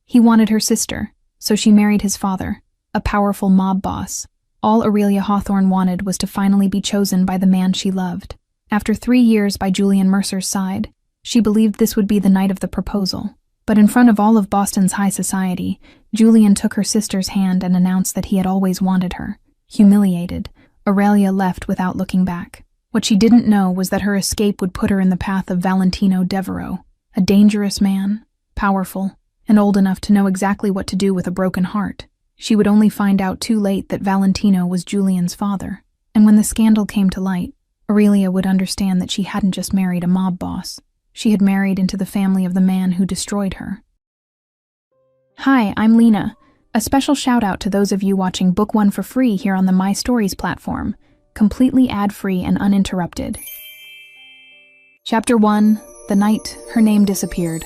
He wanted her sister, so she married his father, a powerful mob boss. All Aurelia Hawthorne wanted was to finally be chosen by the man she loved. After 3 years by Julian Mercer's side, she believed this would be the night of the proposal. But in front of all of Boston's high society, Julian took her sister's hand and announced that he had always wanted her. Humiliated, Aurelia left without looking back. What she didn't know was that her escape would put her in the path of Valentino Devereaux, a dangerous man, powerful, and old enough to know exactly what to do with a broken heart. She would only find out too late that Valentino was Julian's father. And when the scandal came to light, Aurelia would understand that she hadn't just married a mob boss. She had married into the family of the man who destroyed her. Hi, I'm Lena. A special shout out to those of you watching Book 1 for free here on the My Stories platform, completely ad-free and uninterrupted. Chapter 1, The Night Her Name Disappeared.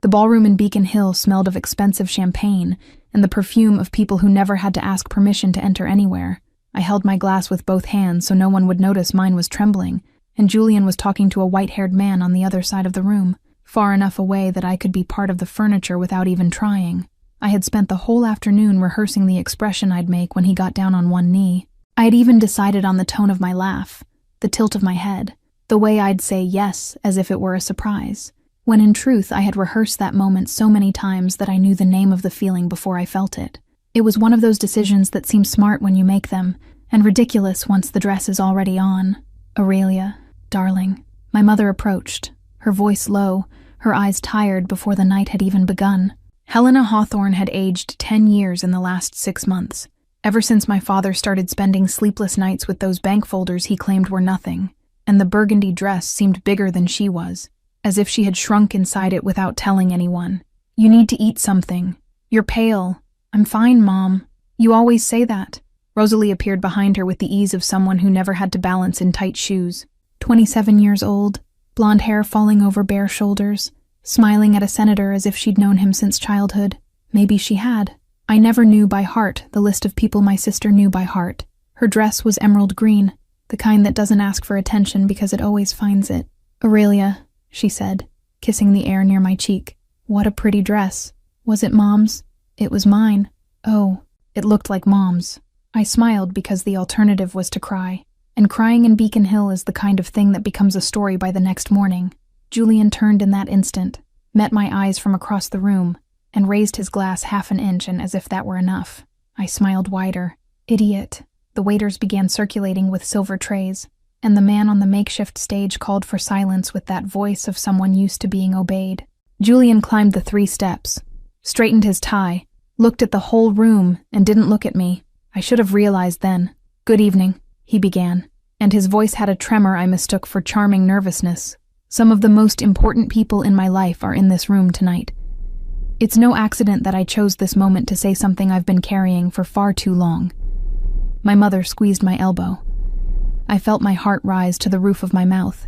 The ballroom in Beacon Hill smelled of expensive champagne and the perfume of people who never had to ask permission to enter anywhere. I held my glass with both hands so no one would notice mine was trembling, and Julian was talking to a white-haired man on the other side of the room, far enough away that I could be part of the furniture without even trying. I had spent the whole afternoon rehearsing the expression I'd make when he got down on one knee. I had even decided on the tone of my laugh, the tilt of my head, the way I'd say yes as if it were a surprise, when in truth I had rehearsed that moment so many times that I knew the name of the feeling before I felt it. It was one of those decisions that seem smart when you make them, and ridiculous once the dress is already on. Aurelia, darling. My mother approached, her voice low, her eyes tired before the night had even begun. Helena Hawthorne had aged 10 years in the last 6 months, ever since my father started spending sleepless nights with those bank folders he claimed were nothing, and the burgundy dress seemed bigger than she was, as if she had shrunk inside it without telling anyone. You need to eat something. You're pale. I'm fine, Mom. You always say that. Rosalie appeared behind her with the ease of someone who never had to balance in tight shoes. 27 years old, blonde hair falling over bare shoulders, smiling at a senator as if she'd known him since childhood. Maybe she had. I never knew by heart the list of people my sister knew by heart. Her dress was emerald green, the kind that doesn't ask for attention because it always finds it. Aurelia, she said, kissing the air near my cheek. What a pretty dress. Was it Mom's? It was mine. Oh, it looked like Mom's. I smiled because the alternative was to cry. And crying in Beacon Hill is the kind of thing that becomes a story by the next morning. Julian turned in that instant, met my eyes from across the room, and raised his glass half an inch, and as if that were enough. I smiled wider. Idiot. The waiters began circulating with silver trays, and the man on the makeshift stage called for silence with that voice of someone used to being obeyed. Julian climbed the 3 steps, straightened his tie, looked at the whole room, and didn't look at me. I should have realized then. Good evening, he began, and his voice had a tremor I mistook for charming nervousness. Some of the most important people in my life are in this room tonight. It's no accident that I chose this moment to say something I've been carrying for far too long. My mother squeezed my elbow. I felt my heart rise to the roof of my mouth.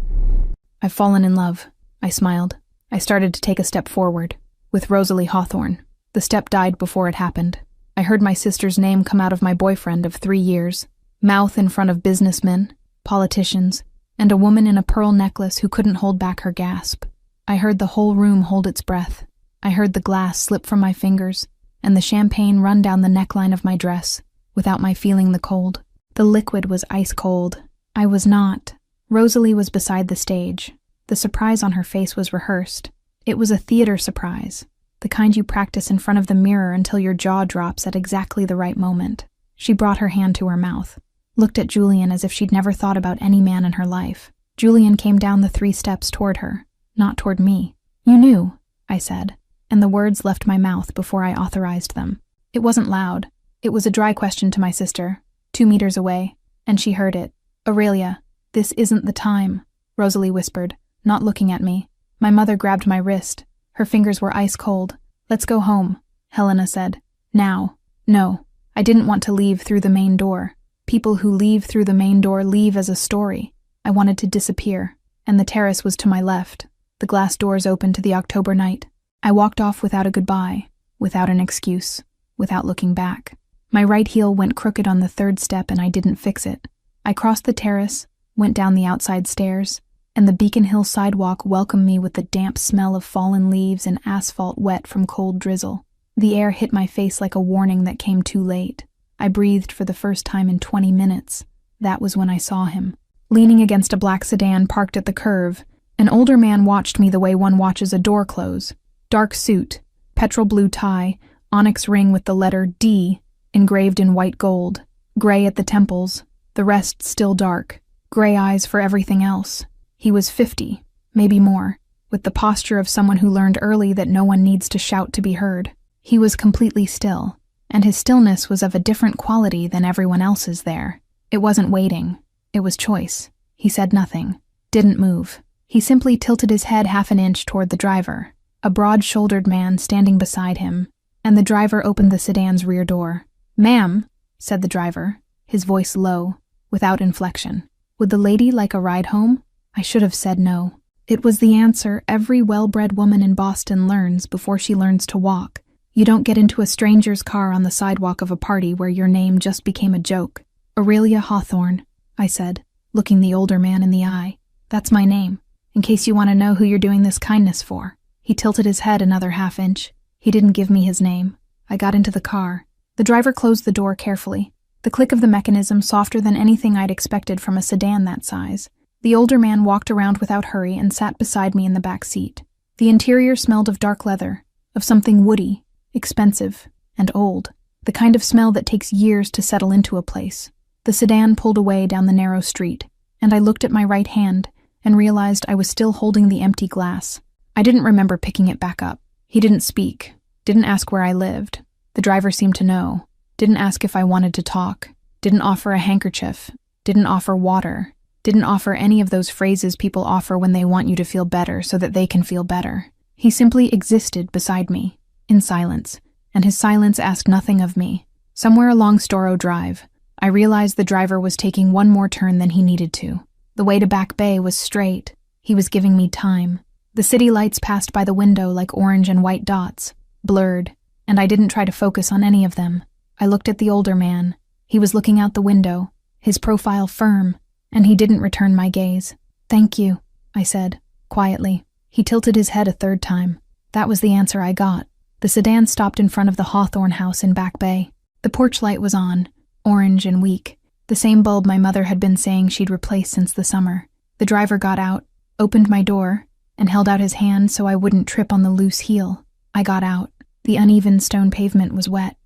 I've fallen in love, I smiled. I started to take a step forward, with Rosalie Hawthorne. The step died before it happened. I heard my sister's name come out of my boyfriend of 3 years, mouth in front of businessmen, politicians, and a woman in a pearl necklace who couldn't hold back her gasp. I heard the whole room hold its breath. I heard the glass slip from my fingers, and the champagne run down the neckline of my dress, without my feeling the cold. The liquid was ice cold. I was not. Rosalie was beside the stage. The surprise on her face was rehearsed. It was a theater surprise, the kind you practice in front of the mirror until your jaw drops at exactly the right moment. She brought her hand to her mouth, looked at Julian as if she'd never thought about any man in her life. Julian came down the 3 steps toward her, not toward me. You knew, I said, and the words left my mouth before I authorized them. It wasn't loud. It was a dry question to my sister, 2 meters away, and she heard it. Aurelia, this isn't the time, Rosalie whispered, not looking at me. My mother grabbed my wrist. Her fingers were ice cold. Let's go home, Helena said. Now. No, I didn't want to leave through the main door. People who leave through the main door leave as a story. I wanted to disappear, and the terrace was to my left. The glass doors opened to the October night. I walked off without a goodbye, without an excuse, without looking back. My right heel went crooked on the 3rd step and I didn't fix it. I crossed the terrace, went down the outside stairs, and the Beacon Hill sidewalk welcomed me with the damp smell of fallen leaves and asphalt wet from cold drizzle. The air hit my face like a warning that came too late. I breathed for the first time in 20 minutes. That was when I saw him. Leaning against a black sedan parked at the curve, an older man watched me the way one watches a door close. Dark suit, petrol blue tie, onyx ring with the letter D engraved in white gold, gray at the temples, the rest still dark, gray eyes for everything else. He was 50, maybe more, with the posture of someone who learned early that no one needs to shout to be heard. He was completely still, and his stillness was of a different quality than everyone else's there. It wasn't waiting. It was choice. He said nothing, didn't move. He simply tilted his head half an inch toward the driver, a broad-shouldered man standing beside him, and the driver opened the sedan's rear door. "Ma'am," said the driver, his voice low, without inflection. "Would the lady like a ride home?" I should have said no. It was the answer every well-bred woman in Boston learns before she learns to walk. You don't get into a stranger's car on the sidewalk of a party where your name just became a joke. "Aurelia Hawthorne," I said, looking the older man in the eye. "That's my name, in case you want to know who you're doing this kindness for." He tilted his head another half inch. He didn't give me his name. I got into the car. The driver closed the door carefully, the click of the mechanism softer than anything I'd expected from a sedan that size. The older man walked around without hurry and sat beside me in the back seat. The interior smelled of dark leather, of something woody, expensive, and old, the kind of smell that takes years to settle into a place. The sedan pulled away down the narrow street, and I looked at my right hand and realized I was still holding the empty glass. I didn't remember picking it back up. He didn't speak, didn't ask where I lived. The driver seemed to know, didn't ask if I wanted to talk, didn't offer a handkerchief, didn't offer water, didn't offer any of those phrases people offer when they want you to feel better so that they can feel better. He simply existed beside me, in silence, and his silence asked nothing of me. Somewhere along Storrow Drive, I realized the driver was taking one more turn than he needed to. The way to Back Bay was straight. He was giving me time. The city lights passed by the window like orange and white dots, blurred, and I didn't try to focus on any of them. I looked at the older man. He was looking out the window, his profile firm, and he didn't return my gaze. "Thank you," I said, quietly. He tilted his head a third time. That was the answer I got. The sedan stopped in front of the Hawthorne house in Back Bay. The porch light was on, orange and weak, the same bulb my mother had been saying she'd replaced since the summer. The driver got out, opened my door, and held out his hand so I wouldn't trip on the loose heel. I got out. The uneven stone pavement was wet.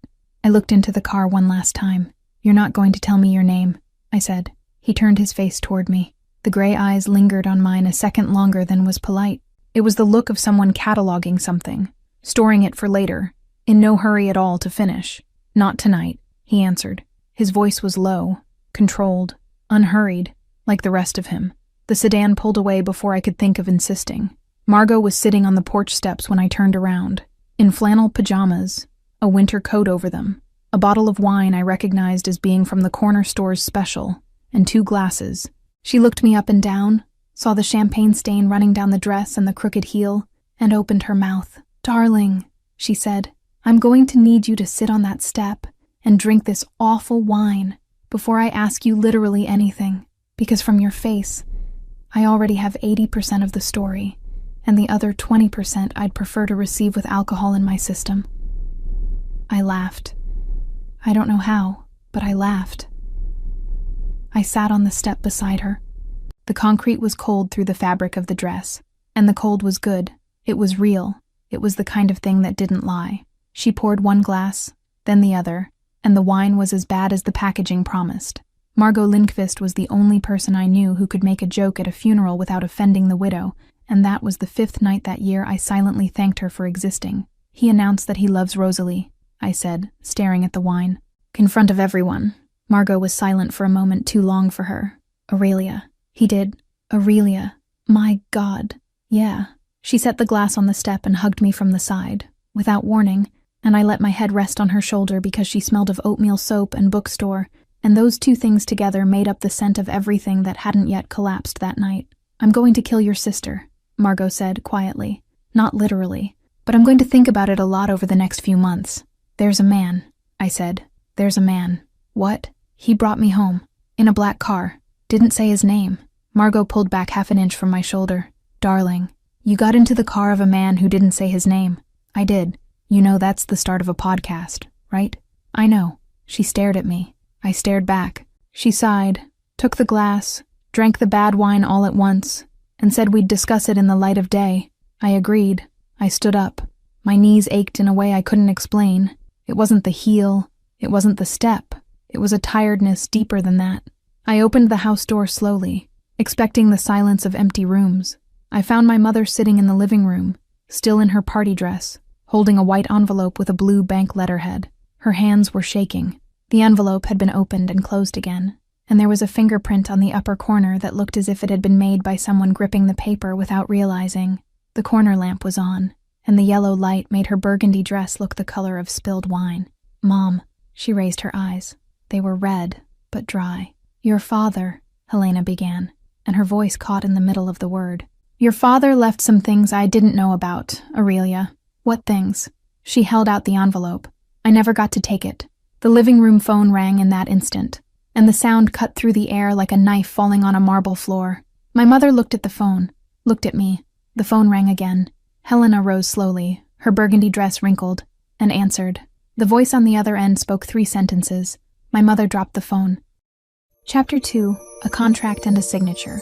I looked into the car one last time. "You're not going to tell me your name," I said. He turned his face toward me. The gray eyes lingered on mine a second longer than was polite. It was the look of someone cataloging something, storing it for later, in no hurry at all to finish. "Not tonight," he answered. His voice was low, controlled, unhurried, like the rest of him. The sedan pulled away before I could think of insisting. Margot was sitting on the porch steps when I turned around, in flannel pajamas, a winter coat over them, a bottle of wine I recognized as being from the corner store's special, and 2 glasses. She looked me up and down, saw the champagne stain running down the dress and the crooked heel, and opened her mouth. "Darling," she said, "I'm going to need you to sit on that step and drink this awful wine before I ask you literally anything, because from your face, I already have 80% of the story, and the other 20% I'd prefer to receive with alcohol in my system." I laughed. I don't know how, but I laughed. I sat on the step beside her. The concrete was cold through the fabric of the dress, and the cold was good. It was real. It was the kind of thing that didn't lie. She poured one glass, then the other, and the wine was as bad as the packaging promised. Margot Lindqvist was the only person I knew who could make a joke at a funeral without offending the widow, and that was the 5th night that year I silently thanked her for existing. "He announced that he loves Rosalie," I said, staring at the wine. In front of everyone. Margot was silent for a moment too long for her. "Aurelia. He did. Aurelia. My God. Yeah." She set the glass on the step and hugged me from the side, without warning, and I let my head rest on her shoulder because she smelled of oatmeal soap and bookstore, and those 2 things together made up the scent of everything that hadn't yet collapsed that night. "I'm going to kill your sister," Margot said quietly. "Not literally, but I'm going to think about it a lot over the next few months. There's a man," I said. "There's a man." "What?" "He brought me home. In a black car. Didn't say his name. Margot pulled back half an inch from my shoulder. Darling, you got into the car of a man who didn't say his name. I did. You know that's the start of a podcast, right? I know. She stared at me. I stared back. She sighed, took the glass, drank the bad wine all at once, and said we'd discuss it in the light of day. I agreed. I stood up. My knees ached in a way I couldn't explain. It wasn't the heel. It wasn't the step. It was a tiredness deeper than that. I opened the house door slowly, expecting the silence of empty rooms. I found my mother sitting in the living room, still in her party dress, holding a white envelope with a blue bank letterhead. Her hands were shaking. The envelope had been opened and closed again, and there was a fingerprint on the upper corner that looked as if it had been made by someone gripping the paper without realizing. The corner lamp was on, and the yellow light made her burgundy dress look the color of spilled wine. Mom, she raised her eyes. They were red, but dry. Your father, Helena began, and her voice caught in the middle of the word. Your father left some things I didn't know about, Aurelia. What things? She held out the envelope. I never got to take it. The living room phone rang in that instant, and the sound cut through the air like a knife falling on a marble floor. My mother looked at the phone, looked at me. The phone rang again. Helena rose slowly, her burgundy dress wrinkled, and answered. The voice on the other end spoke 3 sentences. My mother dropped the phone. Chapter 2, A Contract and a Signature.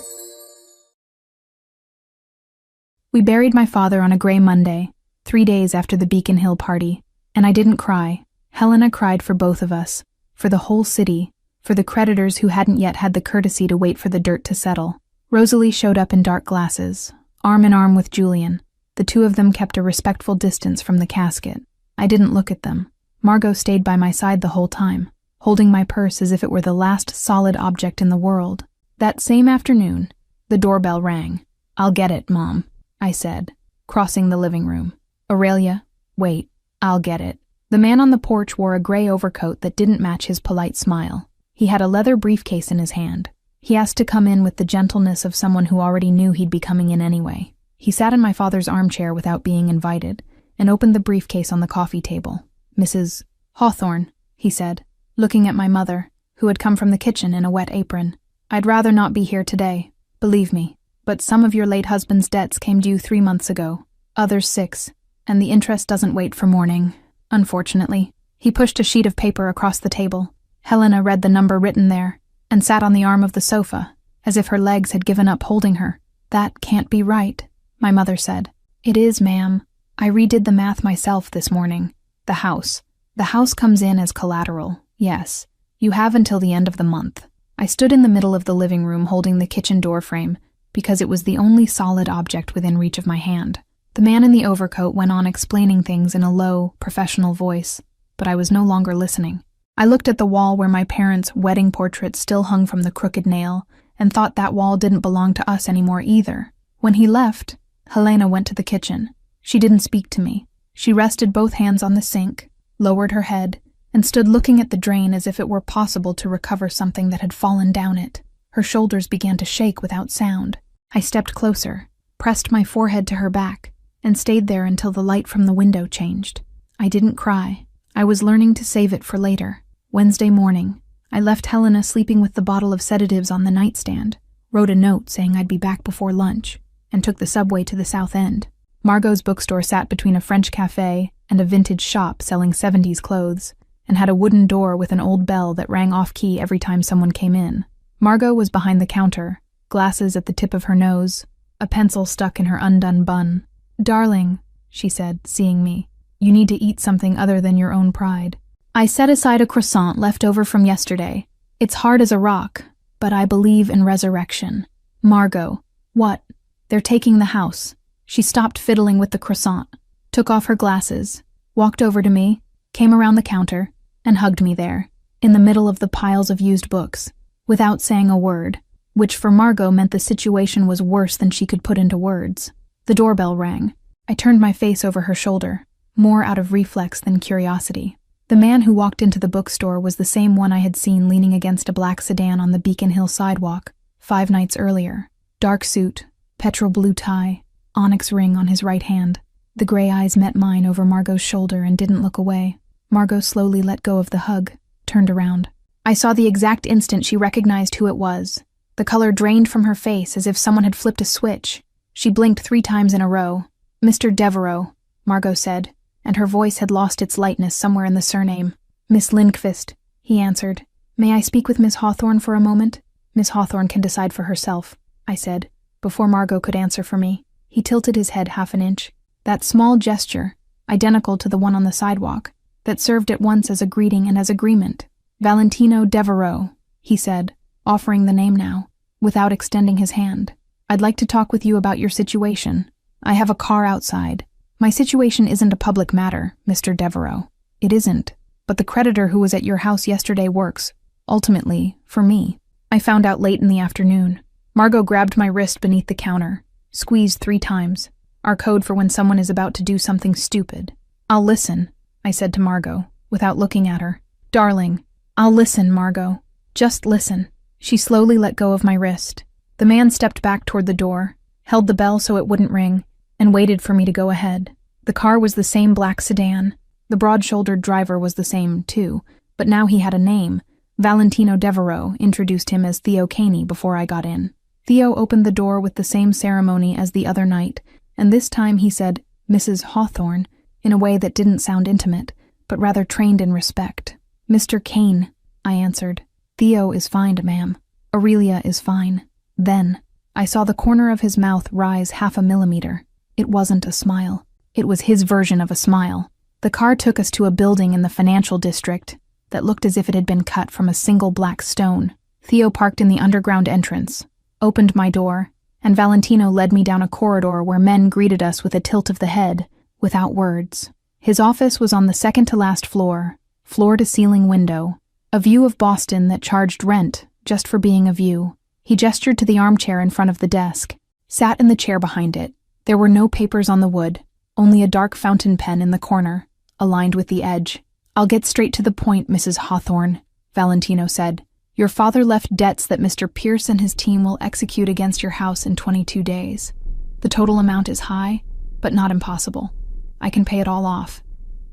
We buried my father on a gray Monday, 3 days after the Beacon Hill party, and I didn't cry. Helena cried for both of us, for the whole city, for the creditors who hadn't yet had the courtesy to wait for the dirt to settle. Rosalie showed up in dark glasses, arm in arm with Julian. The two of them kept a respectful distance from the casket. I didn't look at them. Margot stayed by my side the whole time, holding my purse as if it were the last solid object in the world. That same afternoon, the doorbell rang. I'll get it, Mom, I said, crossing the living room. Aurelia, wait, I'll get it. The man on the porch wore a gray overcoat that didn't match his polite smile. He had a leather briefcase in his hand. He asked to come in with the gentleness of someone who already knew he'd be coming in anyway. He sat in my father's armchair without being invited, and opened the briefcase on the coffee table. Mrs. Hawthorne, he said, looking at my mother, who had come from the kitchen in a wet apron. I'd rather not be here today, believe me, but some of your late husband's debts came due 3 months ago, others 6, and the interest doesn't wait for morning, unfortunately. He pushed a sheet of paper across the table. Helena read the number written there, and sat on the arm of the sofa, as if her legs had given up holding her. That can't be right, my mother said. It is, ma'am. I redid the math myself this morning. The house comes in as collateral, yes. You have until the end of the month. I stood in the middle of the living room holding the kitchen door frame, because it was the only solid object within reach of my hand. The man in the overcoat went on explaining things in a low, professional voice, but I was no longer listening. I looked at the wall where my parents' wedding portrait still hung from the crooked nail, and thought that wall didn't belong to us anymore either. When he left, Helena went to the kitchen. She didn't speak to me. She rested both hands on the sink, lowered her head, and stood looking at the drain as if it were possible to recover something that had fallen down it. Her shoulders began to shake without sound. I stepped closer, pressed my forehead to her back, and stayed there until the light from the window changed. I didn't cry. I was learning to save it for later. Wednesday morning, I left Helena sleeping with the bottle of sedatives on the nightstand, wrote a note saying I'd be back before lunch, and took the subway to the South End. Margot's bookstore sat between a French cafe and a vintage shop selling 70s clothes, and had a wooden door with an old bell that rang off-key every time someone came in. Margot was behind the counter, glasses at the tip of her nose, a pencil stuck in her undone bun. Darling, she said, seeing me, you need to eat something other than your own pride. I set aside a croissant left over from yesterday. It's hard as a rock, but I believe in resurrection. Margot, what? They're taking the house. She stopped fiddling with the croissant, took off her glasses, walked over to me, came around the counter, and hugged me there, in the middle of the piles of used books, without saying a word, which for Margot meant the situation was worse than she could put into words. The doorbell rang. I turned my face over her shoulder, more out of reflex than curiosity. The man who walked into the bookstore was the same one I had seen leaning against a black sedan on the Beacon Hill sidewalk 5 nights earlier. Dark suit, petrol blue tie, onyx ring on his right hand. The gray eyes met mine over Margot's shoulder and didn't look away. Margot slowly let go of the hug, turned around. I saw the exact instant she recognized who it was. The color drained from her face as if someone had flipped a switch. She blinked 3 times in a row. "Mr. Devereaux," Margot said, and her voice had lost its lightness somewhere in the surname. "Miss Lindqvist," he answered. "May I speak with Miss Hawthorne for a moment?" "Miss Hawthorne can decide for herself," I said, before Margot could answer for me. He tilted his head half an inch. That small gesture, identical to the one on the sidewalk, that served at once as a greeting and as agreement. "Valentino Devereaux," he said, offering the name now, without extending his hand. "I'd like to talk with you about your situation. I have a car outside. My situation isn't a public matter, Mr. Devereaux. It isn't, but the creditor who was at your house yesterday works, ultimately, for me. I found out late in the afternoon." Margot grabbed my wrist beneath the counter, squeezed 3 times, our code for when someone is about to do something stupid. "I'll listen," I said to Margot, without looking at her. "Darling, I'll listen, Margot. Just listen." She slowly let go of my wrist. The man stepped back toward the door, held the bell so it wouldn't ring, and waited for me to go ahead. The car was the same black sedan. The broad-shouldered driver was the same, too, but now he had a name. Valentino Devereaux introduced him as Theo Caney before I got in. Theo opened the door with the same ceremony as the other night, and this time he said, "Mrs. Hawthorne," in a way that didn't sound intimate, but rather trained in respect. "Mr. Kane," I answered. "Theo is fine, ma'am. Aurelia is fine." Then, I saw the corner of his mouth rise 0.5 millimeter. It wasn't a smile. It was his version of a smile. The car took us to a building in the financial district that looked as if it had been cut from a single black stone. Theo parked in the underground entrance, opened my door, and Valentino led me down a corridor where men greeted us with a tilt of the head, without words. His office was on the second-to-last floor, floor-to-ceiling window, a view of Boston that charged rent just for being a view. He gestured to the armchair in front of the desk, sat in the chair behind it. There were no papers on the wood, only a dark fountain pen in the corner, aligned with the edge. "I'll get straight to the point, Mrs. Hawthorne," Valentino said. "Your father left debts that Mr. Pierce and his team will execute against your house in 22 days. The total amount is high, but not impossible. I can pay it all off.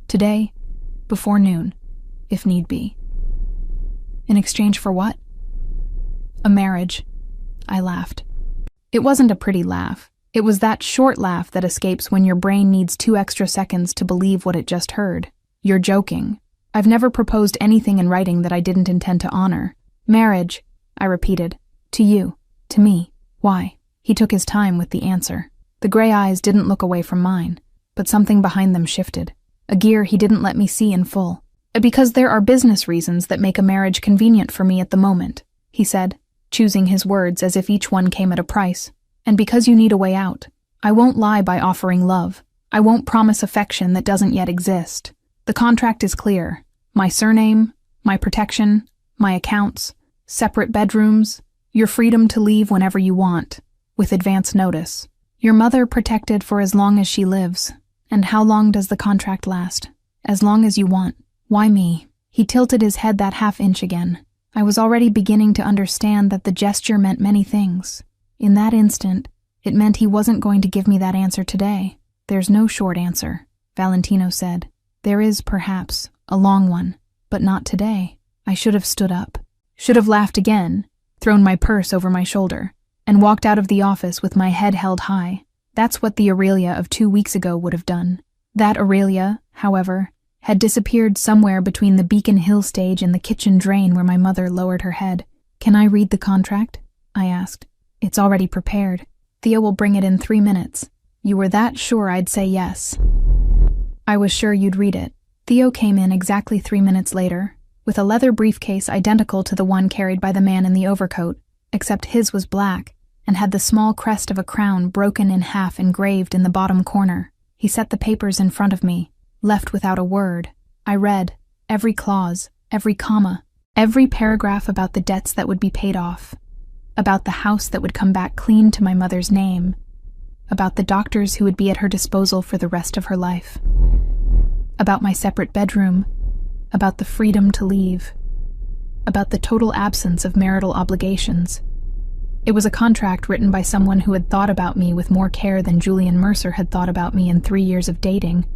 Today, before noon, if need be." "In exchange for what?" "A marriage," I laughed. It wasn't a pretty laugh. It was that short laugh that escapes when your brain needs 2 extra seconds to believe what it just heard. "You're joking. I've never proposed anything in writing that I didn't intend to honor." "Marriage," I repeated. "To you. To me. Why?" He took his time with the answer. The gray eyes didn't look away from mine, but something behind them shifted. A gear he didn't let me see in full. "Because there are business reasons that make a marriage convenient for me at the moment," he said, choosing his words as if each one came at a price. "And because you need a way out. I won't lie by offering love. I won't promise affection that doesn't yet exist. The contract is clear. My surname, my protection, my accounts, separate bedrooms, your freedom to leave whenever you want, with advance notice. Your mother protected for as long as she lives. And how long does the contract last? As long as you want. Why me?" He tilted his head that 1/2 inch again. I was already beginning to understand that the gesture meant many things. In that instant, it meant he wasn't going to give me that answer today. "There's no short answer," Valentino said. "There is, perhaps, a long one, but not today." I should have stood up, should have laughed again, thrown my purse over my shoulder, and walked out of the office with my head held high. That's what the Aurelia of 2 weeks ago would have done. That Aurelia, however, had disappeared somewhere between the Beacon Hill stage and the kitchen drain where my mother lowered her head. "Can I read the contract?" I asked. "It's already prepared. Theo will bring it in 3 minutes. You were that sure I'd say yes." "I was sure you'd read it." Theo came in exactly 3 minutes later, with a leather briefcase identical to the one carried by the man in the overcoat, except his was black and had the small crest of a crown broken in half engraved in the bottom corner. He set the papers in front of me, left without a word. I read every clause, every comma, every paragraph about the debts that would be paid off, about the house that would come back clean to my mother's name, about the doctors who would be at her disposal for the rest of her life, about my separate bedroom, about the freedom to leave, about the total absence of marital obligations. It was a contract written by someone who had thought about me with more care than Julian Mercer had thought about me in 3 years of dating.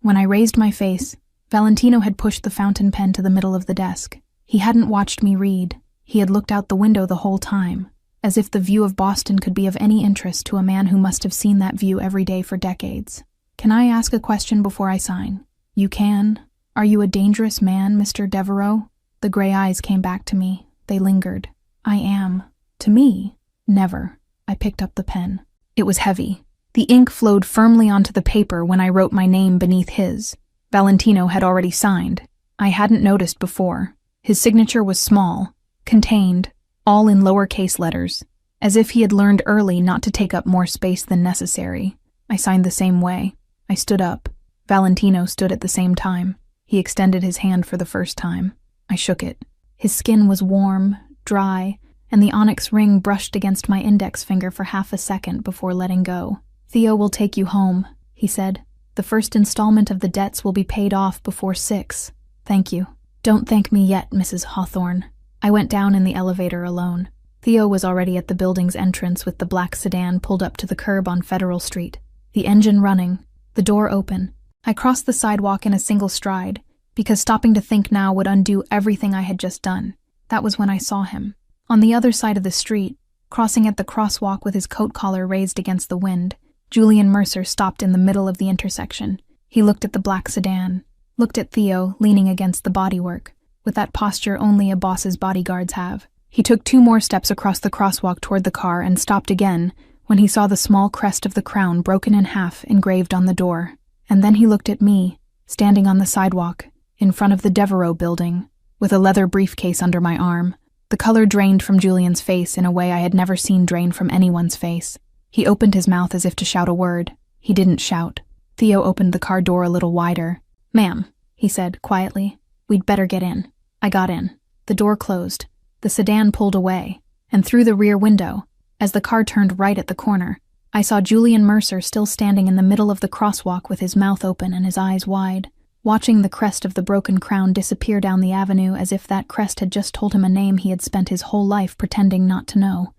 When I raised my face, Valentino had pushed the fountain pen to the middle of the desk. He hadn't watched me read. He had looked out the window the whole time, as if the view of Boston could be of any interest to a man who must have seen that view every day for decades. "Can I ask a question before I sign?" "You can. Are you a dangerous man, Mr. Devereaux?" The gray eyes came back to me. They lingered. "I am." "To me?" "Never." I picked up the pen. It was heavy. The ink flowed firmly onto the paper when I wrote my name beneath his. Valentino had already signed. I hadn't noticed before. His signature was small, contained, all in lowercase letters, as if he had learned early not to take up more space than necessary. I signed the same way. I stood up. Valentino stood at the same time. He extended his hand for the first time. I shook it. His skin was warm, dry, and the onyx ring brushed against my index finger for half a second before letting go. "Theo will take you home," he said. "The first installment of the debts will be paid off before 6. Thank you." "Don't thank me yet, Mrs. Hawthorne." I went down in the elevator alone. Theo was already at the building's entrance with the black sedan pulled up to the curb on Federal Street. The engine running, the door open. I crossed the sidewalk in a single stride, because stopping to think now would undo everything I had just done. That was when I saw him. On the other side of the street, crossing at the crosswalk with his coat collar raised against the wind, Julian Mercer stopped in the middle of the intersection. He looked at the black sedan, looked at Theo leaning against the bodywork, with that posture only a boss's bodyguards have. He took 2 more steps across the crosswalk toward the car and stopped again when he saw the small crest of the crown broken in half engraved on the door. And then he looked at me, standing on the sidewalk, in front of the Devereaux building, with a leather briefcase under my arm. The color drained from Julian's face in a way I had never seen drain from anyone's face. He opened his mouth as if to shout a word. He didn't shout. Theo opened the car door a little wider. "Ma'am," he said quietly, "we'd better get in." I got in. The door closed. The sedan pulled away, and through the rear window, as the car turned right at the corner, I saw Julian Mercer still standing in the middle of the crosswalk with his mouth open and his eyes wide, watching the crest of the broken crown disappear down the avenue as if that crest had just told him a name he had spent his whole life pretending not to know.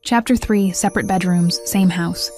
Chapter 3, Separate Bedrooms, Same House.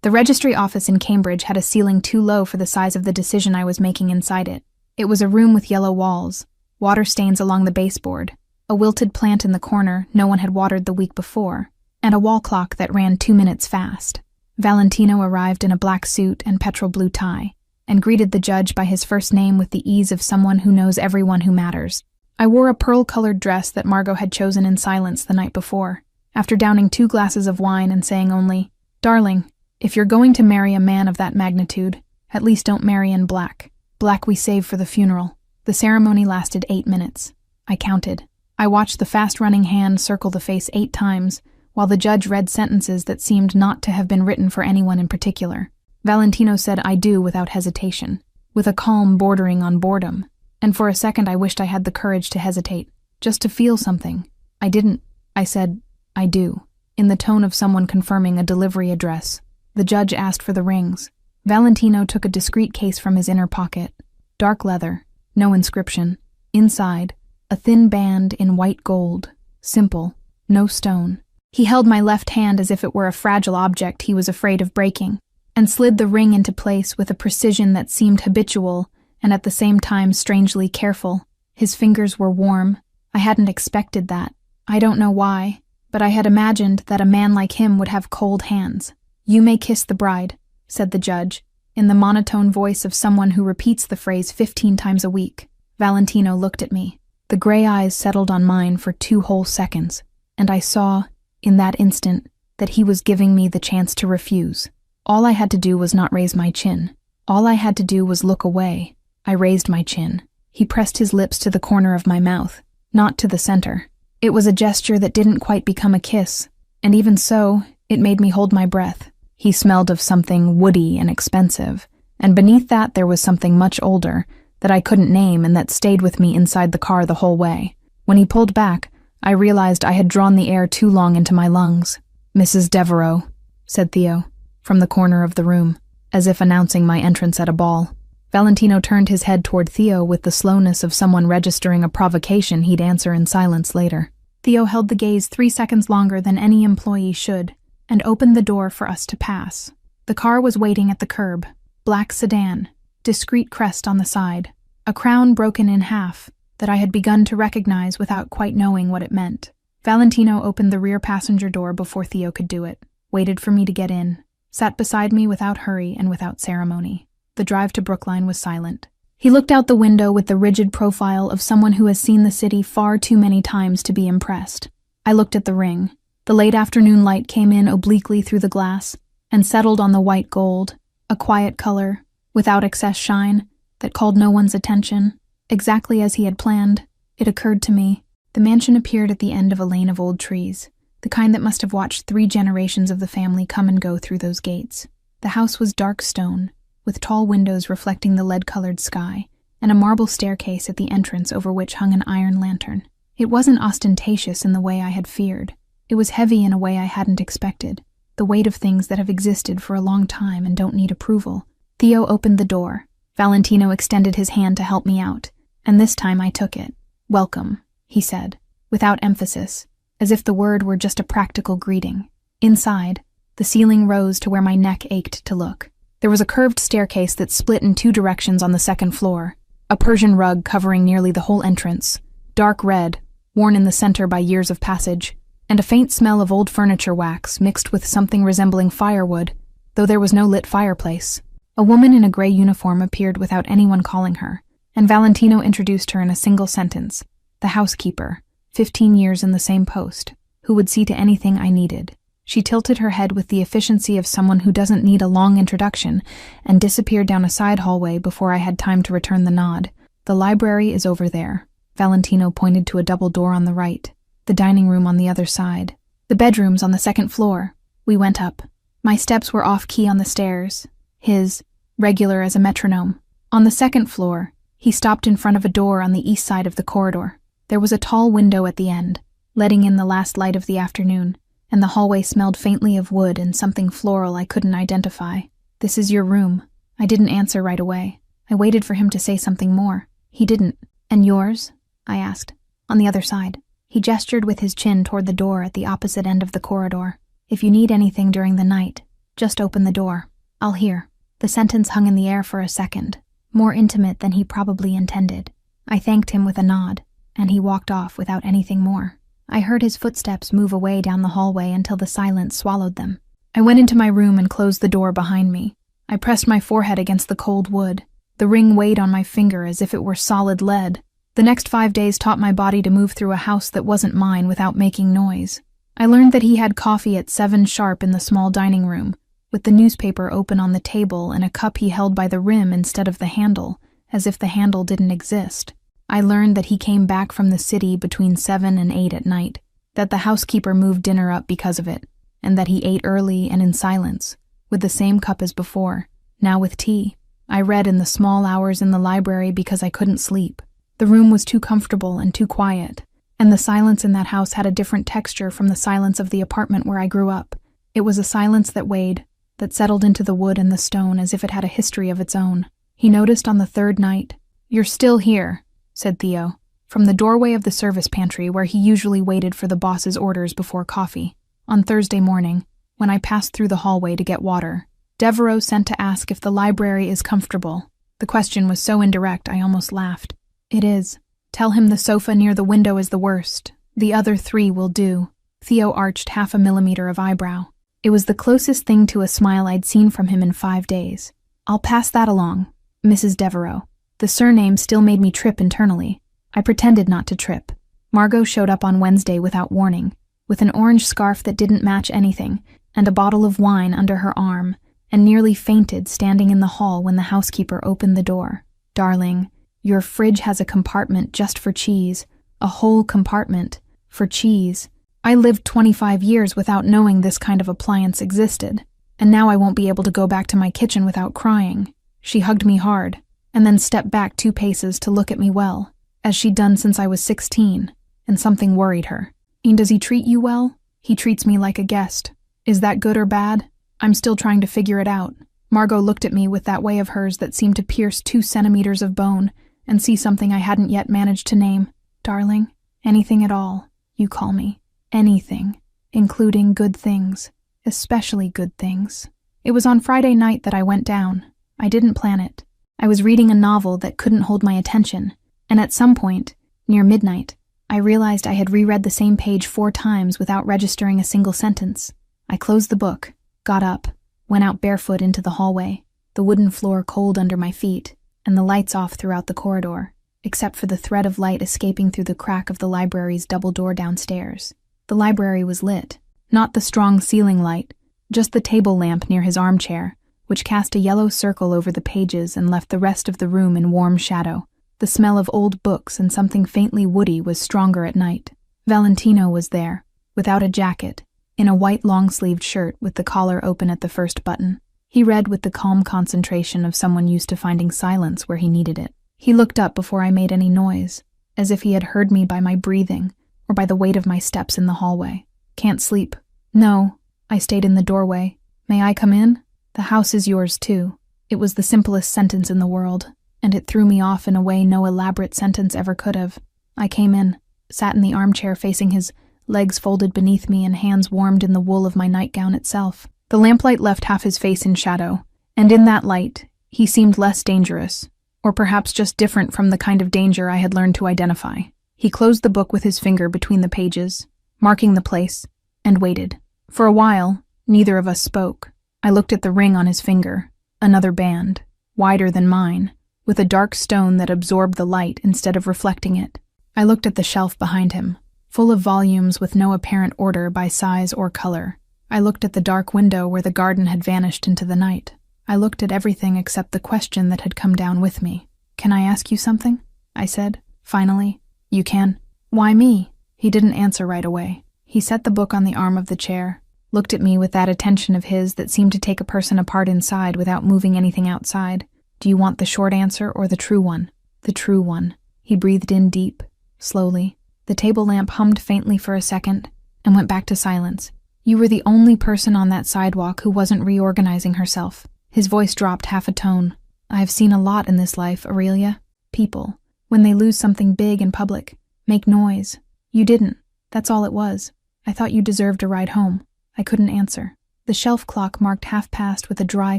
The registry office in Cambridge had a ceiling too low for the size of the decision I was making inside it. It was a room with yellow walls, water stains along the baseboard, a wilted plant in the corner no one had watered the week before, and a wall clock that ran 2 minutes fast. Valentino arrived in a black suit and petrol blue tie, and greeted the judge by his first name with the ease of someone who knows everyone who matters. I wore a pearl-colored dress that Margot had chosen in silence the night before, after downing 2 glasses of wine and saying only, "Darling, if you're going to marry a man of that magnitude, at least don't marry in black. Black we save for the funeral." The ceremony lasted 8 minutes. I counted. I watched the fast-running hand circle the face 8 times, while the judge read sentences that seemed not to have been written for anyone in particular. Valentino said "I do" without hesitation, with a calm bordering on boredom, and for a second I wished I had the courage to hesitate, just to feel something. I didn't. I said, "I do," in the tone of someone confirming a delivery address. The judge asked for the rings. Valentino took a discreet case from his inner pocket. Dark leather, no inscription. Inside, a thin band in white gold. Simple, no stone. He held my left hand as if it were a fragile object he was afraid of breaking, and slid the ring into place with a precision that seemed habitual and at the same time strangely careful. His fingers were warm. I hadn't expected that. I don't know why, but I had imagined that a man like him would have cold hands. "You may kiss the bride," said the judge, in the monotone voice of someone who repeats the phrase 15 times a week. Valentino looked at me. The gray eyes settled on mine for 2 whole seconds, and I saw, in that instant, that he was giving me the chance to refuse. All I had to do was not raise my chin. All I had to do was look away. I raised my chin. He pressed his lips to the corner of my mouth, not to the center. It was a gesture that didn't quite become a kiss, and even so, it made me hold my breath. He smelled of something woody and expensive, and beneath that there was something much older, that I couldn't name and that stayed with me inside the car the whole way. When he pulled back, I realized I had drawn the air too long into my lungs. "Mrs. Devereaux," said Theo, from the corner of the room, as if announcing my entrance at a ball. Valentino turned his head toward Theo with the slowness of someone registering a provocation he'd answer in silence later. Theo held the gaze 3 seconds longer than any employee should, and opened the door for us to pass. The car was waiting at the curb. Black sedan, discreet crest on the side, a crown broken in half that I had begun to recognize without quite knowing what it meant. Valentino opened the rear passenger door before Theo could do it, waited for me to get in, sat beside me without hurry and without ceremony. The drive to Brookline was silent. He looked out the window with the rigid profile of someone who has seen the city far too many times to be impressed. I looked at the ring. The late afternoon light came in obliquely through the glass and settled on the white gold, a quiet color, without excess shine, that called no one's attention. Exactly as he had planned, it occurred to me. The mansion appeared at the end of a lane of old trees, the kind that must have watched 3 generations of the family come and go through those gates. The house was dark stone, with tall windows reflecting the lead-colored sky, and a marble staircase at the entrance over which hung an iron lantern. It wasn't ostentatious in the way I had feared. It was heavy in a way I hadn't expected, the weight of things that have existed for a long time and don't need approval. Theo opened the door. Valentino extended his hand to help me out, and this time I took it. "Welcome," he said, without emphasis, as if the word were just a practical greeting. Inside, the ceiling rose to where my neck ached to look. There was a curved staircase that split in 2 directions on the 2nd floor, a Persian rug covering nearly the whole entrance, dark red, worn in the center by years of passage, and a faint smell of old furniture wax mixed with something resembling firewood, though there was no lit fireplace. A woman in a gray uniform appeared without anyone calling her, and Valentino introduced her in a single sentence: the housekeeper, 15 years in the same post, who would see to anything I needed. She tilted her head with the efficiency of someone who doesn't need a long introduction and disappeared down a side hallway before I had time to return the nod. "The library is over there." Valentino pointed to a double door on the right, the dining room on the other side. "The bedroom's on the 2nd floor." We went up. My steps were off-key on the stairs, his regular as a metronome. On the 2nd floor, he stopped in front of a door on the east side of the corridor. There was a tall window at the end, letting in the last light of the afternoon, and the hallway smelled faintly of wood and something floral I couldn't identify. "This is your room." I didn't answer right away. I waited for him to say something more. He didn't. "And yours?" I asked. "On the other side." He gestured with his chin toward the door at the opposite end of the corridor. "If you need anything during the night, just open the door. I'll hear." The sentence hung in the air for a second, more intimate than he probably intended. I thanked him with a nod, and he walked off without anything more. I heard his footsteps move away down the hallway until the silence swallowed them. I went into my room and closed the door behind me. I pressed my forehead against the cold wood. The ring weighed on my finger as if it were solid lead. The next 5 days taught my body to move through a house that wasn't mine without making noise. I learned that he had coffee at 7 sharp in the small dining room, with the newspaper open on the table and a cup he held by the rim instead of the handle, as if the handle didn't exist. I learned that he came back from the city between 7 and 8 at night, that the housekeeper moved dinner up because of it, and that he ate early and in silence, with the same cup as before, now with tea. I read in the small hours in the library because I couldn't sleep. The room was too comfortable and too quiet, and the silence in that house had a different texture from the silence of the apartment where I grew up. It was a silence that weighed, that settled into the wood and the stone as if it had a history of its own. He noticed on the 3rd night. "You're still here," said Theo, from the doorway of the service pantry where he usually waited for the boss's orders before coffee. On Thursday morning, when I passed through the hallway to get water, Devereaux sent to ask if the library is comfortable. The question was so indirect I almost laughed. "It is. Tell him the sofa near the window is the worst. The other 3 will do." Theo arched 1/2 millimeter of eyebrow. It was the closest thing to a smile I'd seen from him in 5 days. "I'll pass that along, Mrs. Devereaux." The surname still made me trip internally. I pretended not to trip. Margot showed up on Wednesday without warning, with an orange scarf that didn't match anything, and a bottle of wine under her arm, and nearly fainted standing in the hall when the housekeeper opened the door. "Darling, your fridge has a compartment just for cheese, a whole compartment, for cheese. I lived 25 years without knowing this kind of appliance existed, and now I won't be able to go back to my kitchen without crying." She hugged me hard, and then stepped back 2 paces to look at me well, as she'd done since I was 16, and something worried her. "And does he treat you well?" "He treats me like a guest." "Is that good or bad?" "I'm still trying to figure it out." Margot looked at me with that way of hers that seemed to pierce 2 centimeters of bone and see something I hadn't yet managed to name. "Darling, anything at all, you call me. Anything, including good things, especially good things." It was on Friday night that I went down. I didn't plan it. I was reading a novel that couldn't hold my attention, and at some point, Near midnight, I realized I had reread the same page 4 times without registering a single sentence. I closed the book, got up, went out barefoot into the hallway, the wooden floor cold under my feet, and the lights off throughout the corridor, except for the thread of light escaping through the crack of the library's double door downstairs. The library was lit, not the strong ceiling light, just the table lamp near his armchair, which cast a yellow circle over the pages and left the rest of the room in warm shadow. The smell of old books and something faintly woody was stronger at night. Valentino was there, without a jacket, in a white long-sleeved shirt with the collar open at the first button. He read with the calm concentration of someone used to finding silence where he needed it. He looked up before I made any noise, as if he had heard me by my breathing or by the weight of my steps in the hallway. "Can't sleep." "No." I stayed in the doorway. "May I come in?" "The house is yours, too." It was the simplest sentence in the world, and it threw me off in a way no elaborate sentence ever could have. I came in, sat in the armchair facing his legs folded beneath me and hands warmed in the wool of my nightgown itself. The lamplight left half his face in shadow, and in that light, he seemed less dangerous, or perhaps just different from the kind of danger I had learned to identify. He closed the book with his finger between the pages, marking the place, and waited. For a while, neither of us spoke. I looked at the ring on his finger, another band, wider than mine, with a dark stone that absorbed the light instead of reflecting it. I looked at the shelf behind him, full of volumes with no apparent order by size or color. I looked at the dark window where the garden had vanished into the night. I looked at everything except the question that had come down with me. "Can I ask you something?" I said, finally. "You can." "Why me?" He didn't answer right away. He set the book on the arm of the chair, looked at me with that attention of his that seemed to take a person apart inside without moving anything outside. "Do you want the short answer or the true one?" "The true one." He breathed in deep, slowly. The table lamp hummed faintly for a second and went back to silence. "You were the only person on that sidewalk who wasn't reorganizing herself." His voice dropped half a tone. "I have seen a lot in this life, Aurelia. People, when they lose something big in public, make noise. You didn't. That's all it was. I thought you deserved a ride home." I couldn't answer. The shelf clock marked 1/2 with a dry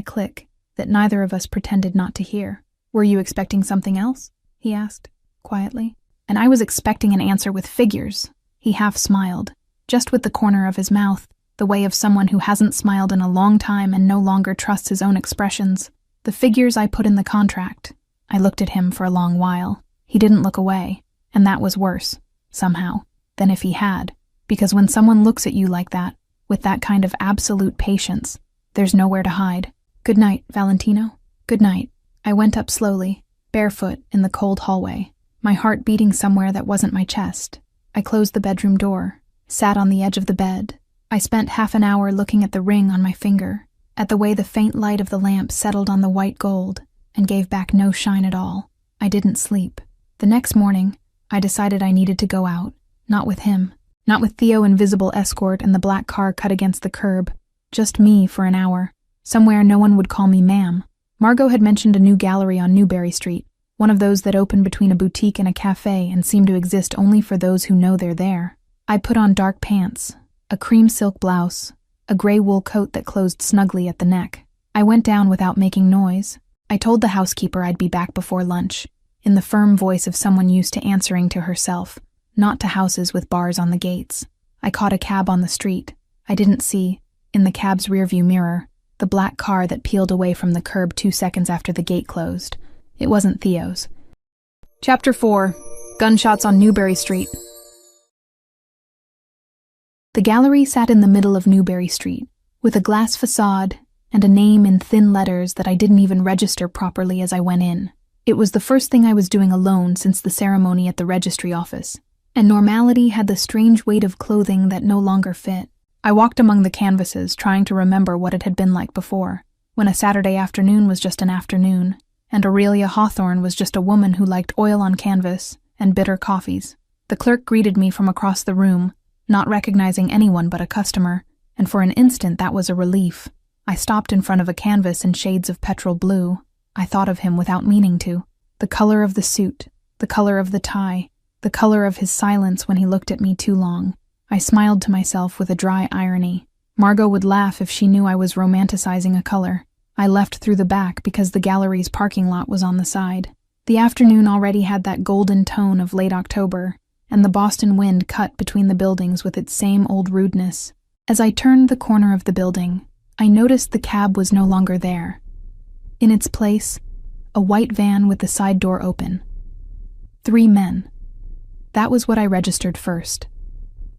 click that neither of us pretended not to hear. "Were you expecting something else?" he asked, quietly. "And I was expecting an answer with figures." He half smiled, just with the corner of his mouth, the way of someone who hasn't smiled in a long time and no longer trusts his own expressions. "The figures I put in the contract." I looked at him for a long while. He didn't look away, and that was worse, somehow, than if he had, because when someone looks at you like that, with that kind of absolute patience, there's nowhere to hide. "Good night, Valentino." "Good night." I went up slowly, barefoot in the cold hallway, my heart beating somewhere that wasn't my chest. I closed the bedroom door, sat on the edge of the bed. I spent half an hour looking at the ring on my finger, at the way the faint light of the lamp settled on the white gold and gave back no shine at all. I didn't sleep. The next morning, I decided I needed to go out, not with him, not with Theo invisible escort and the black car cut against the curb, just me for an hour, somewhere no one would call me ma'am. Margot had mentioned a new gallery on Newberry Street, one of those that open between a boutique and a cafe and seem to exist only for those who know they're there. I put on dark pants, a cream silk blouse, a gray wool coat that closed snugly at the neck. I went down without making noise. I told the housekeeper I'd be back before lunch, in the firm voice of someone used to answering to herself, not to houses with bars on the gates. I caught a cab on the street. I didn't see, in the cab's rearview mirror, the black car that peeled away from the curb 2 seconds after the gate closed. It wasn't Theo's. Chapter 4. Gunshots on Newberry Street. The gallery sat in the middle of Newberry Street, with a glass facade and a name in thin letters that I didn't even register properly as I went in. It was the first thing I was doing alone since the ceremony at the registry office, and normality had the strange weight of clothing that no longer fit. I walked among the canvases, trying to remember what it had been like before, when a Saturday afternoon was just an afternoon, and Aurelia Hawthorne was just a woman who liked oil on canvas and bitter coffees. The clerk greeted me from across the room, not recognizing anyone but a customer, and for an instant that was a relief. I stopped in front of a canvas in shades of petrol blue. I thought of him without meaning to. The color of the suit, the color of the tie, the color of his silence when he looked at me too long. I smiled to myself with a dry irony. Margot would laugh if she knew I was romanticizing a color. I left through the back because the gallery's parking lot was on the side. The afternoon already had that golden tone of late October, and the Boston wind cut between the buildings with its same old rudeness. As I turned the corner of the building, I noticed the cab was no longer there. In its place, a white van with the side door open. 3 men. That was what I registered first.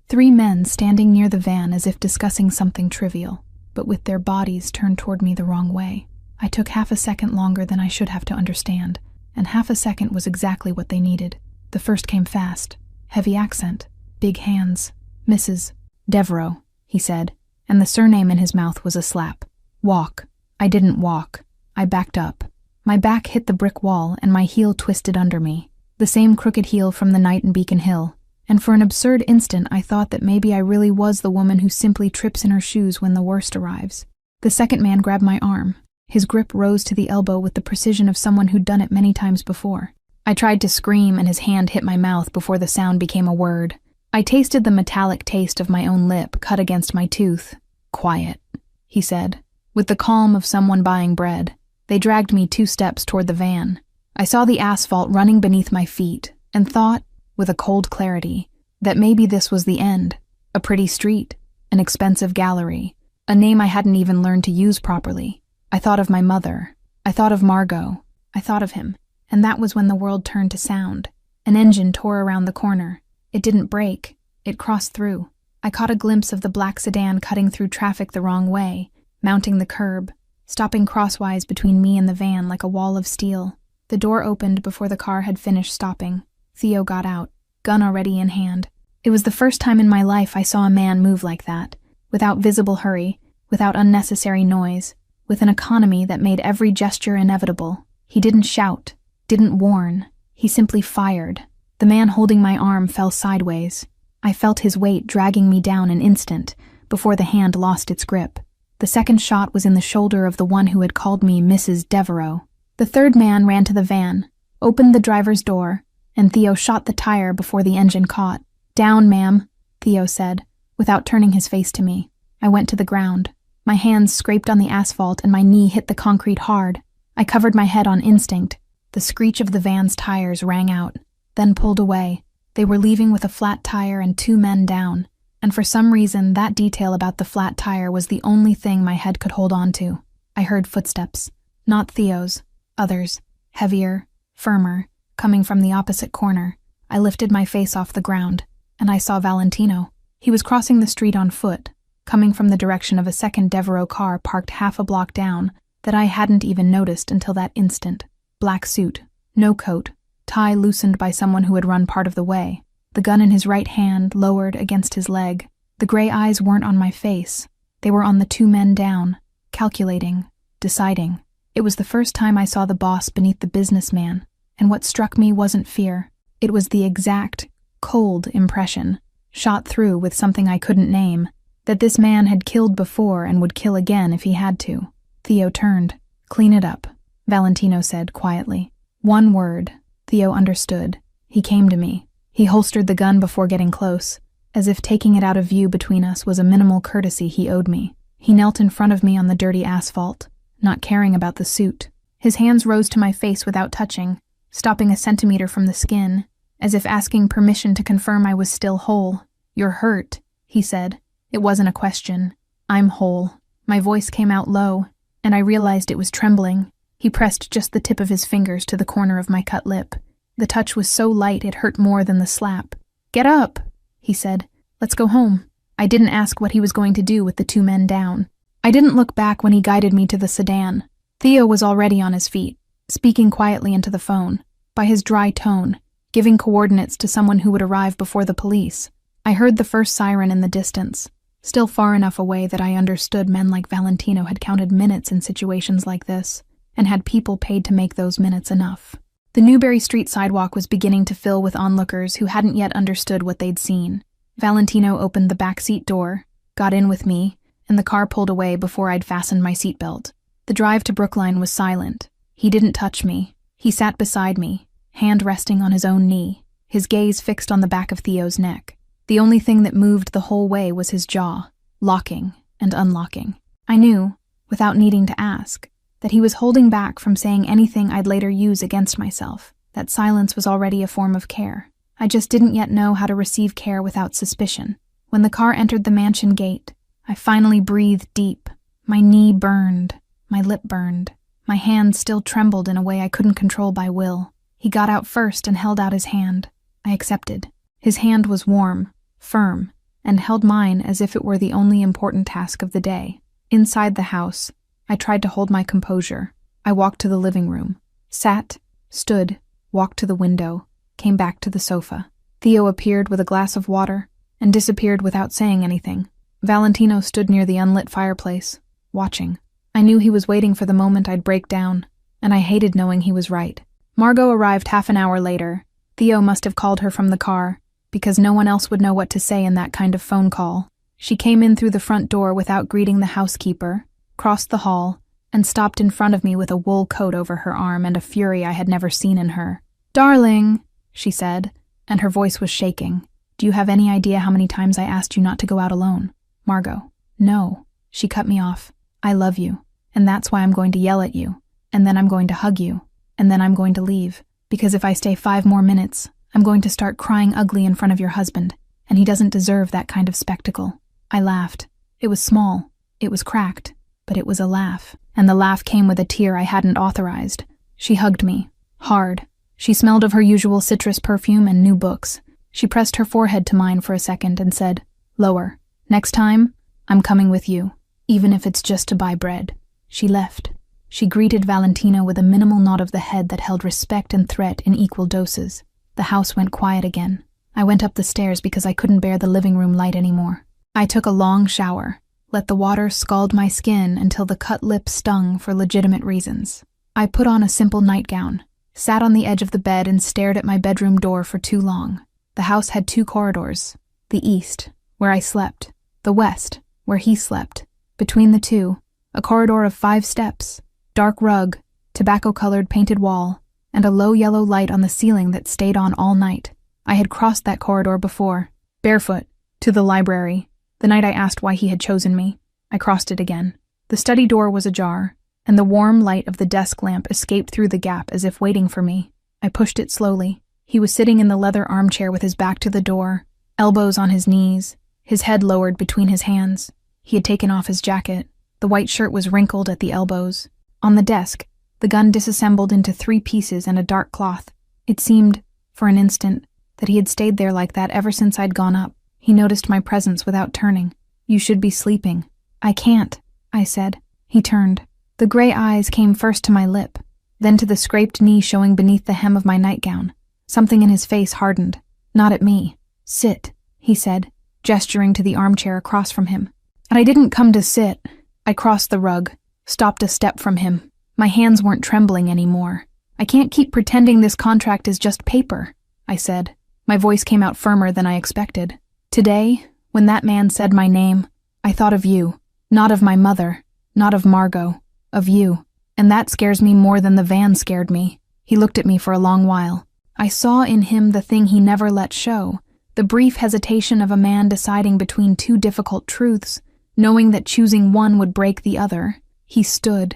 3 men standing near the van as if discussing something trivial, but with their bodies turned toward me the wrong way. I took half a second longer than I should have to understand, and half a second was exactly what they needed. The first came fast. Heavy accent. Big hands. Mrs. Devereaux, he said, and the surname in his mouth was a slap. Walk. I didn't walk. I backed up. My back hit the brick wall and my heel twisted under me. The same crooked heel from the night in Beacon Hill. And for an absurd instant I thought that maybe I really was the woman who simply trips in her shoes when the worst arrives. The second man grabbed my arm. His grip rose to the elbow with the precision of someone who'd done it many times before. I tried to scream and his hand hit my mouth before the sound became a word. I tasted the metallic taste of my own lip cut against my tooth. Quiet, he said, with the calm of someone buying bread. They dragged me 2 steps toward the van. I saw the asphalt running beneath my feet and thought, with a cold clarity, that maybe this was the end. A pretty street, an expensive gallery, a name I hadn't even learned to use properly. I thought of my mother. I thought of Margot. I thought of him. And that was when the world turned to sound. An engine tore around the corner. It didn't brake. It crossed through. I caught a glimpse of the black sedan cutting through traffic the wrong way, mounting the curb, stopping crosswise between me and the van like a wall of steel. The door opened before the car had finished stopping. Theo got out, gun already in hand. It was the first time in my life I saw a man move like that, without visible hurry, without unnecessary noise, with an economy that made every gesture inevitable. He didn't shout, didn't warn. He simply fired. The man holding my arm fell sideways. I felt his weight dragging me down an instant before the hand lost its grip. The second shot was in the shoulder of the one who had called me Mrs. Devereaux. The third man ran to the van, opened the driver's door, and Theo shot the tire before the engine caught. Down, ma'am, Theo said, without turning his face to me. I went to the ground. My hands scraped on the asphalt and my knee hit the concrete hard. I covered my head on instinct. The screech of the van's tires rang out, then pulled away. They were leaving with a flat tire and 2 men down, and for some reason that detail about the flat tire was the only thing my head could hold on to. I heard footsteps. Not Theo's. Others. Heavier, firmer, coming from the opposite corner. I lifted my face off the ground, and I saw Valentino. He was crossing the street on foot, coming from the direction of a second Devereaux car parked half a block down that I hadn't even noticed until that instant. Black suit, no coat, tie loosened by someone who had run part of the way, the gun in his right hand lowered against his leg. The gray eyes weren't on my face. They were on the 2 men down, calculating, deciding. It was the first time I saw the boss beneath the businessman, and what struck me wasn't fear. It was the exact, cold impression, shot through with something I couldn't name, that this man had killed before and would kill again if he had to. Theo turned. Clean it up, Valentino said quietly. 1 word. Theo understood. He came to me. He holstered the gun before getting close, as if taking it out of view between us was a minimal courtesy he owed me. He knelt in front of me on the dirty asphalt, not caring about the suit. His hands rose to my face without touching, stopping a centimeter from the skin, as if asking permission to confirm I was still whole. You're hurt, he said. It wasn't a question. I'm whole. My voice came out low, and I realized it was trembling. He pressed just the tip of his fingers to the corner of my cut lip. The touch was so light it hurt more than the slap. Get up, he said. Let's go home. I didn't ask what he was going to do with the 2 men down. I didn't look back when he guided me to the sedan. Theo was already on his feet, speaking quietly into the phone, by his dry tone, giving coordinates to someone who would arrive before the police. I heard the first siren in the distance, still far enough away that I understood men like Valentino had counted minutes in situations like this, and had people paid to make those minutes enough. The Newbury Street sidewalk was beginning to fill with onlookers who hadn't yet understood what they'd seen. Valentino opened the back seat door, got in with me, and the car pulled away before I'd fastened my seatbelt. The drive to Brookline was silent. He didn't touch me. He sat beside me, hand resting on his own knee, his gaze fixed on the back of Theo's neck. The only thing that moved the whole way was his jaw, locking and unlocking. I knew, without needing to ask, that he was holding back from saying anything I'd later use against myself. that silence was already a form of care. I just didn't yet know how to receive care without suspicion. When the car entered the mansion gate, I finally breathed deep. My knee burned. My lip burned. My hand still trembled in a way I couldn't control by will. He got out first and held out his hand. I accepted. His hand was warm, firm, and held mine as if it were the only important task of the day. Inside the house, I tried to hold my composure. I walked to the living room, sat, stood, walked to the window, came back to the sofa. Theo appeared with a glass of water and disappeared without saying anything. Valentino stood near the unlit fireplace, watching. I knew he was waiting for the moment I'd break down, and I hated knowing he was right. Margot arrived half an hour later. Theo must have called her from the car, because no one else would know what to say in that kind of phone call. She came in through the front door without greeting the housekeeper, crossed the hall, and stopped in front of me with a wool coat over her arm and a fury I had never seen in her. "Darling," she said, and her voice was shaking. "Do you have any idea how many times I asked you not to go out alone?" "Margot." "No." She cut me off. "I love you, and that's why I'm going to yell at you, and then I'm going to hug you, and then I'm going to leave, because if I stay 5 more minutes, I'm going to start crying ugly in front of your husband, and he doesn't deserve that kind of spectacle." I laughed. It was small, it was cracked, but it was a laugh, and the laugh came with a tear I hadn't authorized. She hugged me, hard. She smelled of her usual citrus perfume and new books. She pressed her forehead to mine for a second and said, "Lower. Next time, I'm coming with you, even if it's just to buy bread." She left. She greeted Valentino with a minimal nod of the head that held respect and threat in equal doses. The house went quiet again. I went up the stairs because I couldn't bear the living room light anymore. I took a long shower, let the water scald my skin until the cut lip stung for legitimate reasons. I put on a simple nightgown, sat on the edge of the bed and stared at my bedroom door for too long. The house had 2 corridors, the east, where I slept, the west, where he slept. Between the two, a corridor of 5 steps, dark rug, tobacco-colored painted wall, and a low yellow light on the ceiling that stayed on all night. I had crossed that corridor before, barefoot, to the library, the night I asked why he had chosen me. I crossed it again. The study door was ajar, and the warm light of the desk lamp escaped through the gap as if waiting for me. I pushed it slowly. He was sitting in the leather armchair with his back to the door, elbows on his knees, his head lowered between his hands. He had taken off his jacket. The white shirt was wrinkled at the elbows. On the desk, the gun disassembled into 3 pieces and a dark cloth. It seemed, for an instant, that he had stayed there like that ever since I'd gone up. He noticed my presence without turning. "You should be sleeping." "I can't," I said. He turned. The gray eyes came first to my lip, then to the scraped knee showing beneath the hem of my nightgown. Something in his face hardened. "Not at me." "Sit," he said, gesturing to the armchair across from him. And I didn't come to sit. I crossed the rug, stopped a step from him. My hands weren't trembling anymore. "I can't keep pretending this contract is just paper," I said. My voice came out firmer than I expected. "Today, when that man said my name, I thought of you. Not of my mother, not of Margot, of you. And that scares me more than the van scared me." He looked at me for a long while. I saw in him the thing he never let show, the brief hesitation of a man deciding between 2 difficult truths, knowing that choosing one would break the other. He stood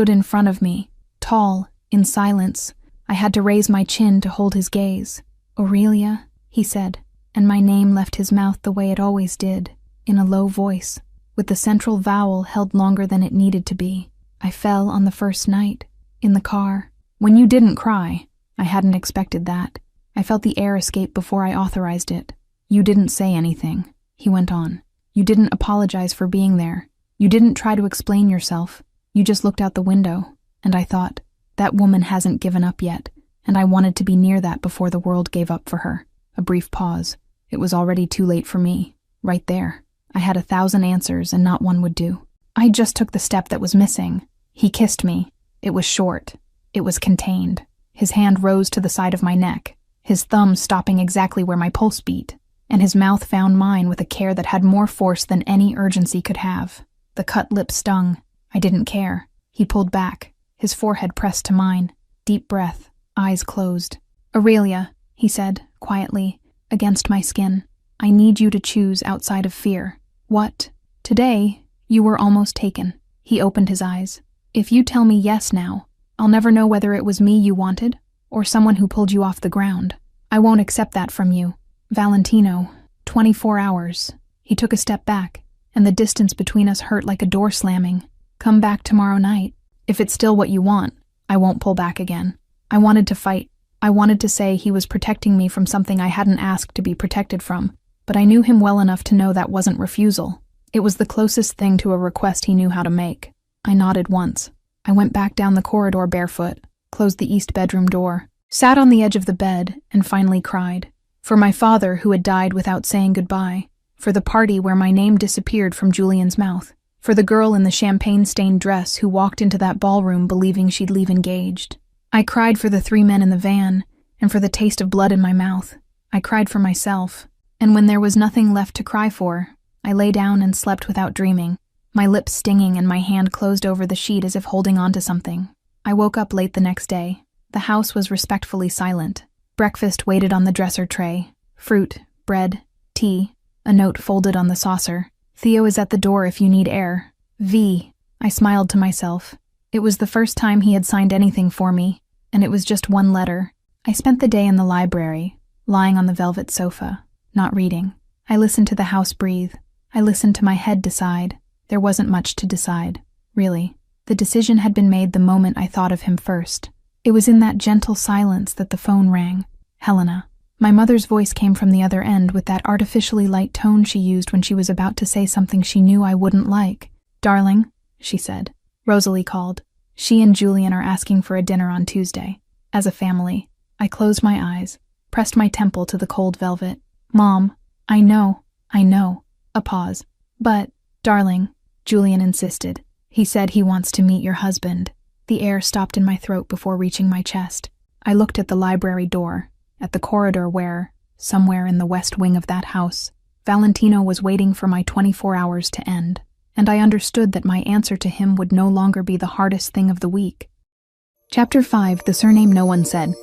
in front of me, tall, in silence. I had to raise my chin to hold his gaze. "Aurelia," he said, and my name left his mouth the way it always did, in a low voice, with the central vowel held longer than it needed to be. "I fell on the first night, in the car. When you didn't cry, I hadn't expected that. I felt the air escape before I authorized it. You didn't say anything," he went on. "You didn't apologize for being there. You didn't try to explain yourself. You just looked out the window, and I thought, that woman hasn't given up yet, and I wanted to be near that before the world gave up for her." A brief pause. It was already too late for me. Right there. I had 1,000 answers, and not one would do. I just took the step that was missing. He kissed me. It was short. It was contained. His hand rose to the side of my neck, his thumb stopping exactly where my pulse beat, and his mouth found mine with a care that had more force than any urgency could have. The cut lip stung. I didn't care. He pulled back, his forehead pressed to mine. Deep breath, eyes closed. "Aurelia," he said, quietly, against my skin, "I need you to choose outside of fear. What? Today, you were almost taken." He opened his eyes. "If you tell me yes now, I'll never know whether it was me you wanted or someone who pulled you off the ground. I won't accept that from you. Valentino, 24 hours. He took a step back, and the distance between us hurt like a door slamming. Come back tomorrow night. If it's still what you want, I won't pull back again. I wanted to fight. I wanted to say he was protecting me from something I hadn't asked to be protected from, but I knew him well enough to know that wasn't refusal. It was the closest thing to a request he knew how to make. I nodded once. I went back down the corridor barefoot, closed the east bedroom door, sat on the edge of the bed, and finally cried. For my father, who had died without saying goodbye. For the party where my name disappeared from Julian's mouth. For the girl in the champagne-stained dress who walked into that ballroom believing she'd leave engaged. I cried for the 3 men in the van, and for the taste of blood in my mouth. I cried for myself. And when there was nothing left to cry for, I lay down and slept without dreaming, my lips stinging and my hand closed over the sheet as if holding on to something. I woke up late the next day. The house was respectfully silent. Breakfast waited on the dresser tray. Fruit, bread, tea, a note folded on the saucer. Theo is at the door if you need air. V. I smiled to myself. It was the first time he had signed anything for me, and it was just one letter. I spent the day in the library, lying on the velvet sofa, not reading. I listened to the house breathe. I listened to my head decide. There wasn't much to decide, really. The decision had been made the moment I thought of him first. It was in that gentle silence that the phone rang. Helena. My mother's voice came from the other end with that artificially light tone she used when she was about to say something she knew I wouldn't like. Darling, she said. Rosalie called. She and Julian are asking for a dinner on Tuesday. As a family. I closed my eyes, pressed my temple to the cold velvet. Mom, I know. A pause. But, darling, Julian insisted. He said he wants to meet your husband. The air stopped in my throat before reaching my chest. I looked at the library door, at the corridor where, somewhere in the west wing of that house, Valentino was waiting for my 24 hours to end, and I understood that my answer to him would no longer be the hardest thing of the week. Chapter 5, The Surname No One Said.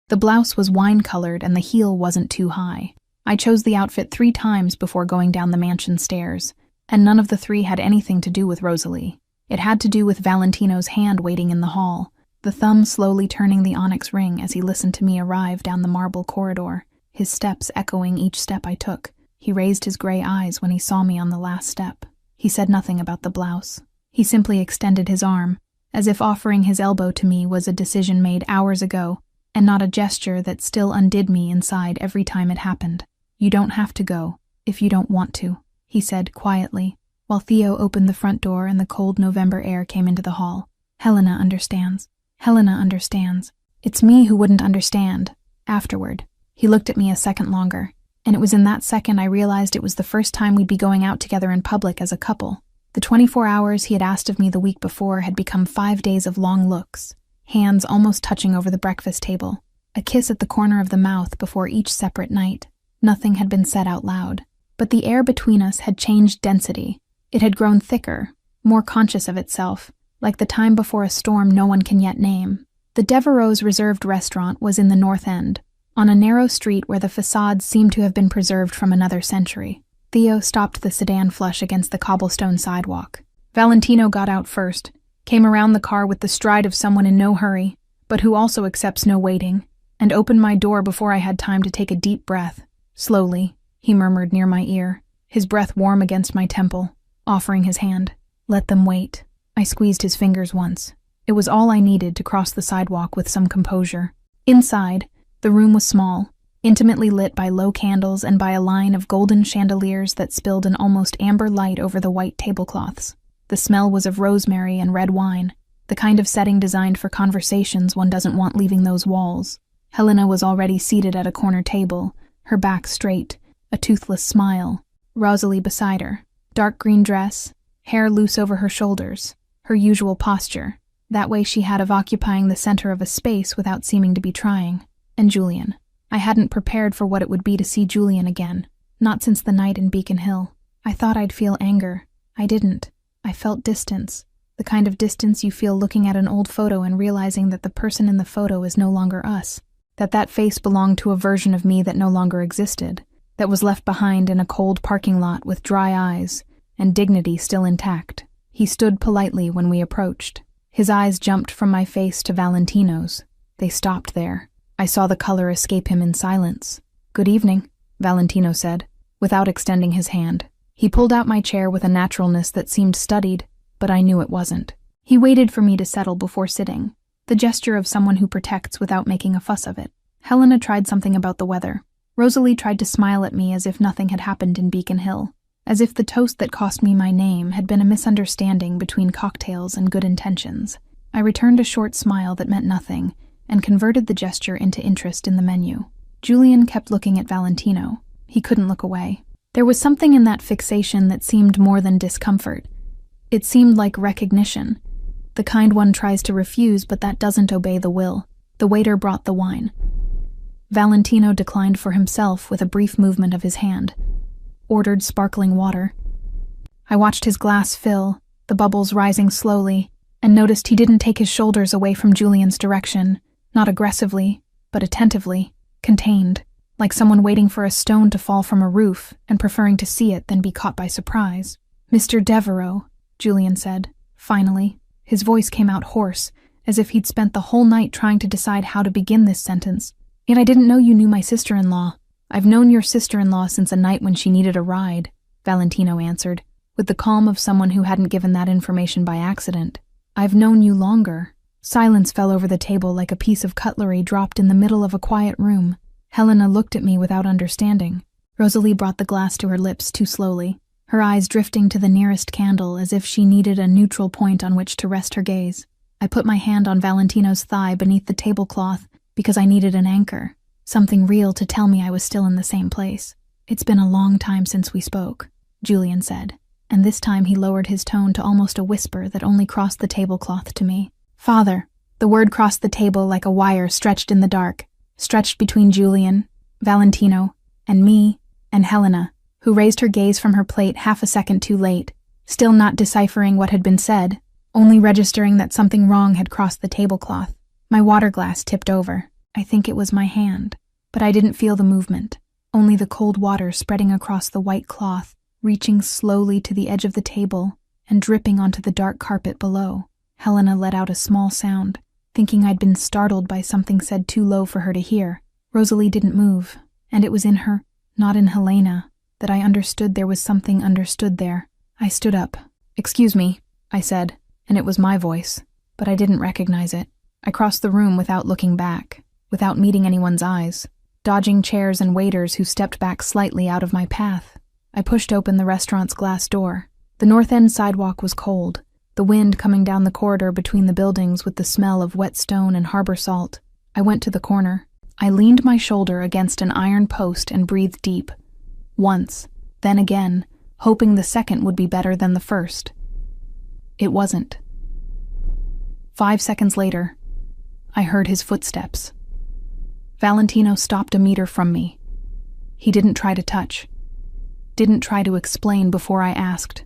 The blouse was wine-colored and the heel wasn't too high. I chose the outfit 3 times before going down the mansion stairs, and none of the 3 had anything to do with Rosalie. It had to do with Valentino's hand waiting in the hall, the thumb slowly turning the onyx ring as he listened to me arrive down the marble corridor, his steps echoing each step I took. He raised his gray eyes when he saw me on the last step. He said nothing about the blouse. He simply extended his arm, as if offering his elbow to me was a decision made hours ago, and not a gesture that still undid me inside every time it happened. You don't have to go, if you don't want to, he said quietly, while Theo opened the front door and the cold November air came into the hall. Helena understands. Helena understands. It's me who wouldn't understand. Afterward, he looked at me a second longer, and it was in that second I realized it was the first time we'd be going out together in public as a couple. The 24 hours he had asked of me the week before had become 5 days of long looks, hands almost touching over the breakfast table, a kiss at the corner of the mouth before each separate night. Nothing had been said out loud, but the air between us had changed density. It had grown thicker, more conscious of itself, like the time before a storm no one can yet name. The Devereaux's reserved restaurant was in the North End, on a narrow street where the facades seemed to have been preserved from another century. Theo stopped the sedan flush against the cobblestone sidewalk. Valentino got out first, came around the car with the stride of someone in no hurry, but who also accepts no waiting, and opened my door before I had time to take a deep breath. Slowly, he murmured near my ear, his breath warm against my temple, offering his hand. Let them wait. I squeezed his fingers once. It was all I needed to cross the sidewalk with some composure. Inside, the room was small, intimately lit by low candles and by a line of golden chandeliers that spilled an almost amber light over the white tablecloths. The smell was of rosemary and red wine, the kind of setting designed for conversations one doesn't want leaving those walls. Helena was already seated at a corner table, her back straight, a toothless smile. Rosalie beside her, dark green dress, hair loose over her shoulders, her usual posture, that way she had of occupying the center of a space without seeming to be trying. And Julian. I hadn't prepared for what it would be to see Julian again, not since the night in Beacon Hill. I thought I'd feel anger. I didn't. I felt distance, the kind of distance you feel looking at an old photo and realizing that the person in the photo is no longer us, that face belonged to a version of me that no longer existed, that was left behind in a cold parking lot with dry eyes and dignity still intact. He stood politely when we approached. His eyes jumped from my face to Valentino's. They stopped there. I saw the color escape him in silence. "Good evening," Valentino said, without extending his hand. He pulled out my chair with a naturalness that seemed studied, but I knew it wasn't. He waited for me to settle before sitting, the gesture of someone who protects without making a fuss of it. Helena tried something about the weather. Rosalie tried to smile at me as if nothing had happened in Beacon Hill, as if the toast that cost me my name had been a misunderstanding between cocktails and good intentions. I returned a short smile that meant nothing, and converted the gesture into interest in the menu. Julian kept looking at Valentino. He couldn't look away. There was something in that fixation that seemed more than discomfort. It seemed like recognition. The kind one tries to refuse, but that doesn't obey the will. The waiter brought the wine. Valentino declined for himself with a brief movement of his hand. Ordered sparkling water. I watched his glass fill, the bubbles rising slowly, and noticed he didn't take his shoulders away from Julian's direction, not aggressively, but attentively, contained, like someone waiting for a stone to fall from a roof and preferring to see it than be caught by surprise. "Mr. Devereux," Julian said, finally. His voice came out hoarse, as if he'd spent the whole night trying to decide how to begin this sentence. "Yet I didn't know you knew my sister-in-law." "I've known your sister-in-law since a night when she needed a ride," Valentino answered, with the calm of someone who hadn't given that information by accident. "I've known you longer." Silence fell over the table like a piece of cutlery dropped in the middle of a quiet room. Helena looked at me without understanding. Rosalie brought the glass to her lips too slowly, her eyes drifting to the nearest candle as if she needed a neutral point on which to rest her gaze. I put my hand on Valentino's thigh beneath the tablecloth because I needed an anchor, something real to tell me I was still in the same place. "It's been a long time since we spoke," Julian said, and this time he lowered his tone to almost a whisper that only crossed the tablecloth to me. "Father." The word crossed the table like a wire stretched in the dark, stretched between Julian, Valentino, and me, and Helena, who raised her gaze from her plate half a second too late, still not deciphering what had been said, only registering that something wrong had crossed the tablecloth. My water glass tipped over. I think it was my hand, but I didn't feel the movement, only the cold water spreading across the white cloth, reaching slowly to the edge of the table and dripping onto the dark carpet below. Helena let out a small sound, thinking I'd been startled by something said too low for her to hear. Rosalie didn't move, and it was in her, not in Helena, that I understood there was something understood there. I stood up. "Excuse me," I said, and it was my voice, but I didn't recognize it. I crossed the room without looking back, without meeting anyone's eyes, dodging chairs and waiters who stepped back slightly out of my path. I pushed open the restaurant's glass door. The north end sidewalk was cold, the wind coming down the corridor between the buildings with the smell of wet stone and harbor salt. I went to the corner. I leaned my shoulder against an iron post and breathed deep. Once, then again, hoping the second would be better than the first. It wasn't. 5 seconds later, I heard his footsteps. Valentino stopped a meter from me. He didn't try to touch. Didn't try to explain before I asked.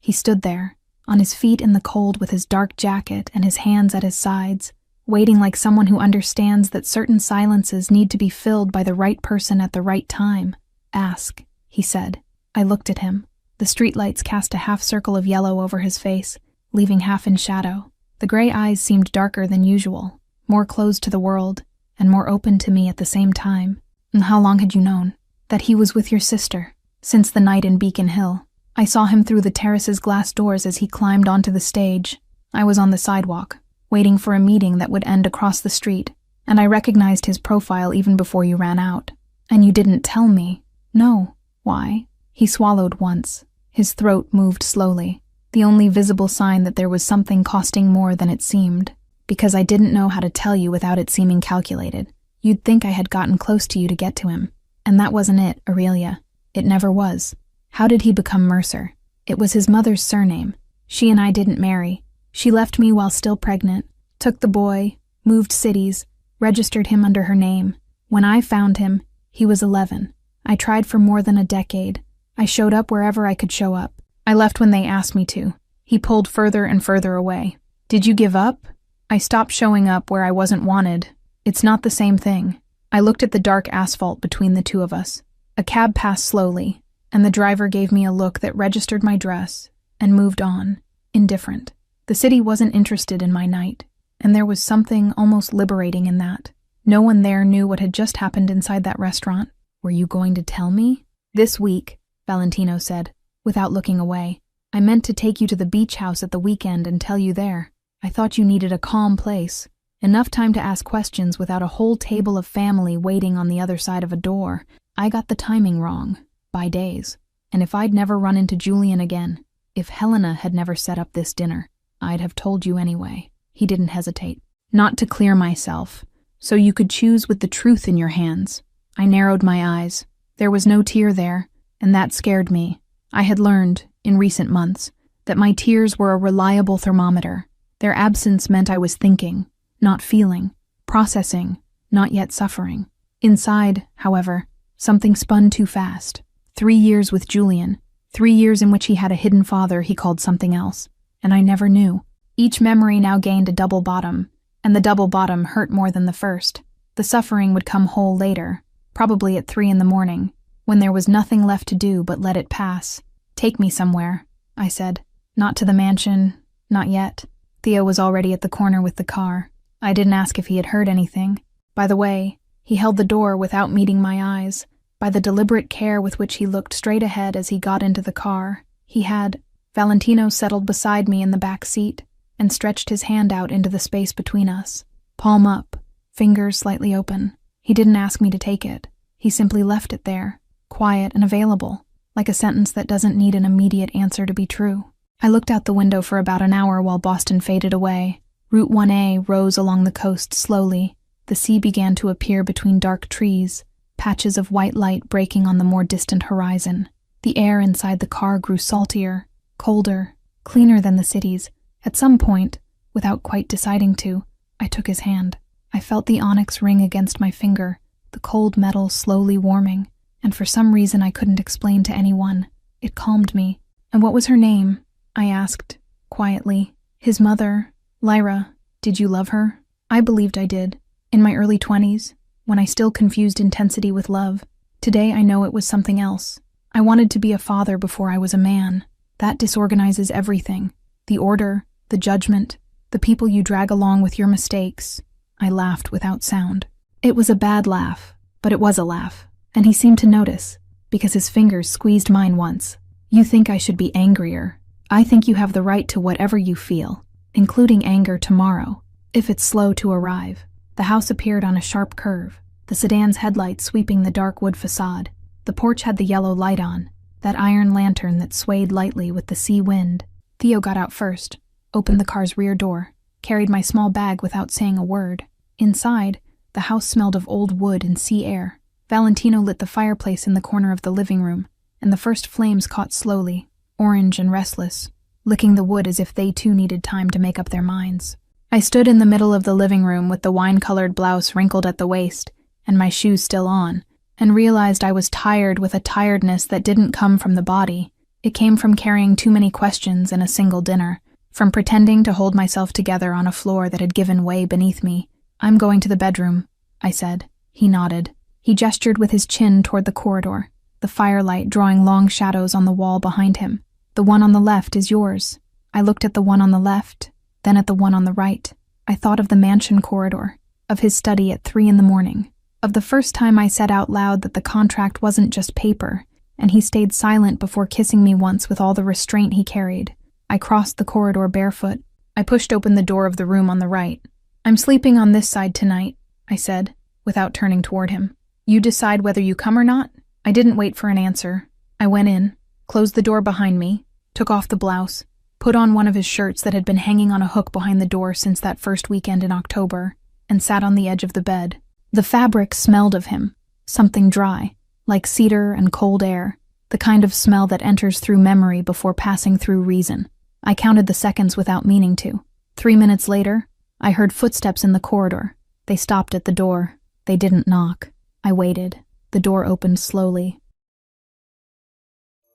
He stood there, on his feet in the cold with his dark jacket and his hands at his sides, waiting like someone who understands that certain silences need to be filled by the right person at the right time. "Ask," he said. I looked at him. The streetlights cast a half circle of yellow over his face, leaving half in shadow. The gray eyes seemed darker than usual, more closed to the world, and more open to me at the same time. "And how long had you known?" "That he was with your sister, since the night in Beacon Hill. I saw him through the terrace's glass doors as he climbed onto the stage. I was on the sidewalk, waiting for a meeting that would end across the street, and I recognized his profile even before you ran out. And you didn't tell me." "No." "Why?" He swallowed once. His throat moved slowly, the only visible sign that there was something costing more than it seemed. "Because I didn't know how to tell you without it seeming calculated. You'd think I had gotten close to you to get to him. And that wasn't it, Aurelia. It never was. How did he become Mercer? It was his mother's surname. She and I didn't marry. She left me while still pregnant, took the boy, moved cities, registered him under her name. When I found him, he was 11. I tried for more than a decade. I showed up wherever I could show up. I left when they asked me to." He pulled further and further away. "Did you give up?" "I stopped showing up where I wasn't wanted. It's not the same thing." I looked at the dark asphalt between the two of us. A cab passed slowly, and the driver gave me a look that registered my dress and moved on, indifferent. The city wasn't interested in my night, and there was something almost liberating in that. No one there knew what had just happened inside that restaurant. Were you going to tell me? This week, Valentino said, without looking away. I meant to take you to the beach house at the weekend and tell you there. I thought you needed a calm place. Enough time to ask questions without a whole table of family waiting on the other side of a door. I got the timing wrong, by days. And if I'd never run into Julian again, if Helena had never set up this dinner, I'd have told you anyway. He didn't hesitate. Not to clear myself, so you could choose with the truth in your hands. I narrowed my eyes. There was no tear there, and that scared me. I had learned, in recent months, that my tears were a reliable thermometer. Their absence meant I was thinking, not feeling, processing, not yet suffering. Inside, however, something spun too fast. 3 years with Julian, 3 years in which he had a hidden father he called something else, and I never knew. Each memory now gained a double bottom, and the double bottom hurt more than the first. The suffering would come whole later, probably at 3 a.m, when there was nothing left to do but let it pass. Take me somewhere, I said. Not to the mansion, not yet. Theo was already at the corner with the car. I didn't ask if he had heard anything. By the way, he held the door without meeting my eyes. By the deliberate care with which he looked straight ahead as he got into the car, he had. Valentino settled beside me in the back seat and stretched his hand out into the space between us, palm up, fingers slightly open. He didn't ask me to take it. He simply left it there, quiet and available, like a sentence that doesn't need an immediate answer to be true. I looked out the window for about an hour while Boston faded away. Route 1A rose along the coast slowly. The sea began to appear between dark trees, patches of white light breaking on the more distant horizon. The air inside the car grew saltier, colder, cleaner than the city's. At some point, without quite deciding to, I took his hand. I felt the onyx ring against my finger, the cold metal slowly warming, and for some reason I couldn't explain to anyone. It calmed me. And what was her name? I asked, quietly. His mother, Lyra. Did you love her? I believed I did. In my early 20s, when I still confused intensity with love. Today I know it was something else. I wanted to be a father before I was a man. That disorganizes everything. The order, the judgment, the people you drag along with your mistakes. I laughed without sound. It was a bad laugh, but it was a laugh, and he seemed to notice, because his fingers squeezed mine once. You think I should be angrier. I think you have the right to whatever you feel, including anger tomorrow, if it's slow to arrive. The house appeared on a sharp curve, the sedan's headlights sweeping the dark wood facade. The porch had the yellow light on, that iron lantern that swayed lightly with the sea wind. Theo got out first, opened the car's rear door, carried my small bag without saying a word. Inside, the house smelled of old wood and sea air. Valentino lit the fireplace in the corner of the living room, and the first flames caught slowly, orange and restless, licking the wood as if they too needed time to make up their minds. I stood in the middle of the living room with the wine-colored blouse wrinkled at the waist and my shoes still on, and realized I was tired with a tiredness that didn't come from the body. It came from carrying too many questions in a single dinner, from pretending to hold myself together on a floor that had given way beneath me. I'm going to the bedroom, I said. He nodded. He gestured with his chin toward the corridor, the firelight drawing long shadows on the wall behind him. The one on the left is yours. I looked at the one on the left, then at the one on the right. I thought of the mansion corridor, of his study at 3 a.m, of the first time I said out loud that the contract wasn't just paper, and he stayed silent before kissing me once with all the restraint he carried. I crossed the corridor barefoot. I pushed open the door of the room on the right. I'm sleeping on this side tonight, I said, without turning toward him. You decide whether you come or not? I didn't wait for an answer. I went in, closed the door behind me, took off the blouse, put on one of his shirts that had been hanging on a hook behind the door since that first weekend in October, and sat on the edge of the bed. The fabric smelled of him, something dry, like cedar and cold air, the kind of smell that enters through memory before passing through reason. I counted the seconds without meaning to. 3 minutes later, I heard footsteps in the corridor. They stopped at the door. They didn't knock. I waited. The door opened slowly.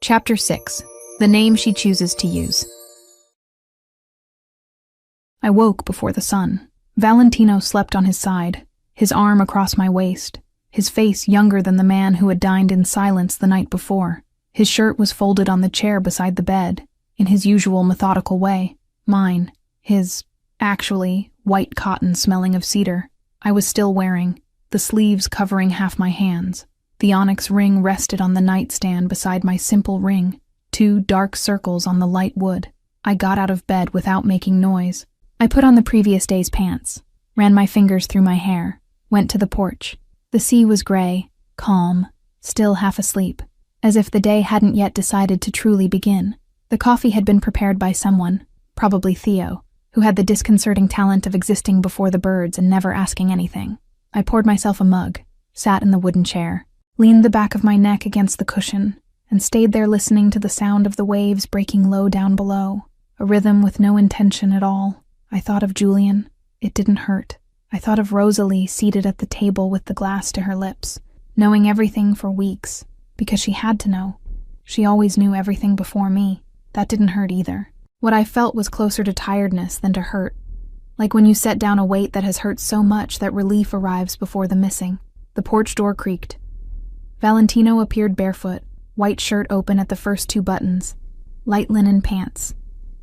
Chapter 6. The Name She Chooses to Use. I woke before the sun. Valentino slept on his side, his arm across my waist, his face younger than the man who had dined in silence the night before. His shirt was folded on the chair beside the bed, in his usual methodical way. Mine, his, actually, white cotton smelling of cedar, I was still wearing, the sleeves covering half my hands. The onyx ring rested on the nightstand beside my simple ring, 2 dark circles on the light wood. I got out of bed without making noise. I put on the previous day's pants, ran my fingers through my hair, went to the porch. The sea was gray, calm, still half asleep, as if the day hadn't yet decided to truly begin. The coffee had been prepared by someone, probably Theo, who had the disconcerting talent of existing before the birds and never asking anything. I poured myself a mug, sat in the wooden chair, leaned the back of my neck against the cushion, and stayed there listening to the sound of the waves breaking low down below, a rhythm with no intention at all. I thought of Julian. It didn't hurt. I thought of Rosalie seated at the table with the glass to her lips, knowing everything for weeks, because she had to know. She always knew everything before me. That didn't hurt either. What I felt was closer to tiredness than to hurt, like when you set down a weight that has hurt so much that relief arrives before the missing. The porch door creaked. Valentino appeared barefoot, white shirt open at the first 2 buttons, light linen pants.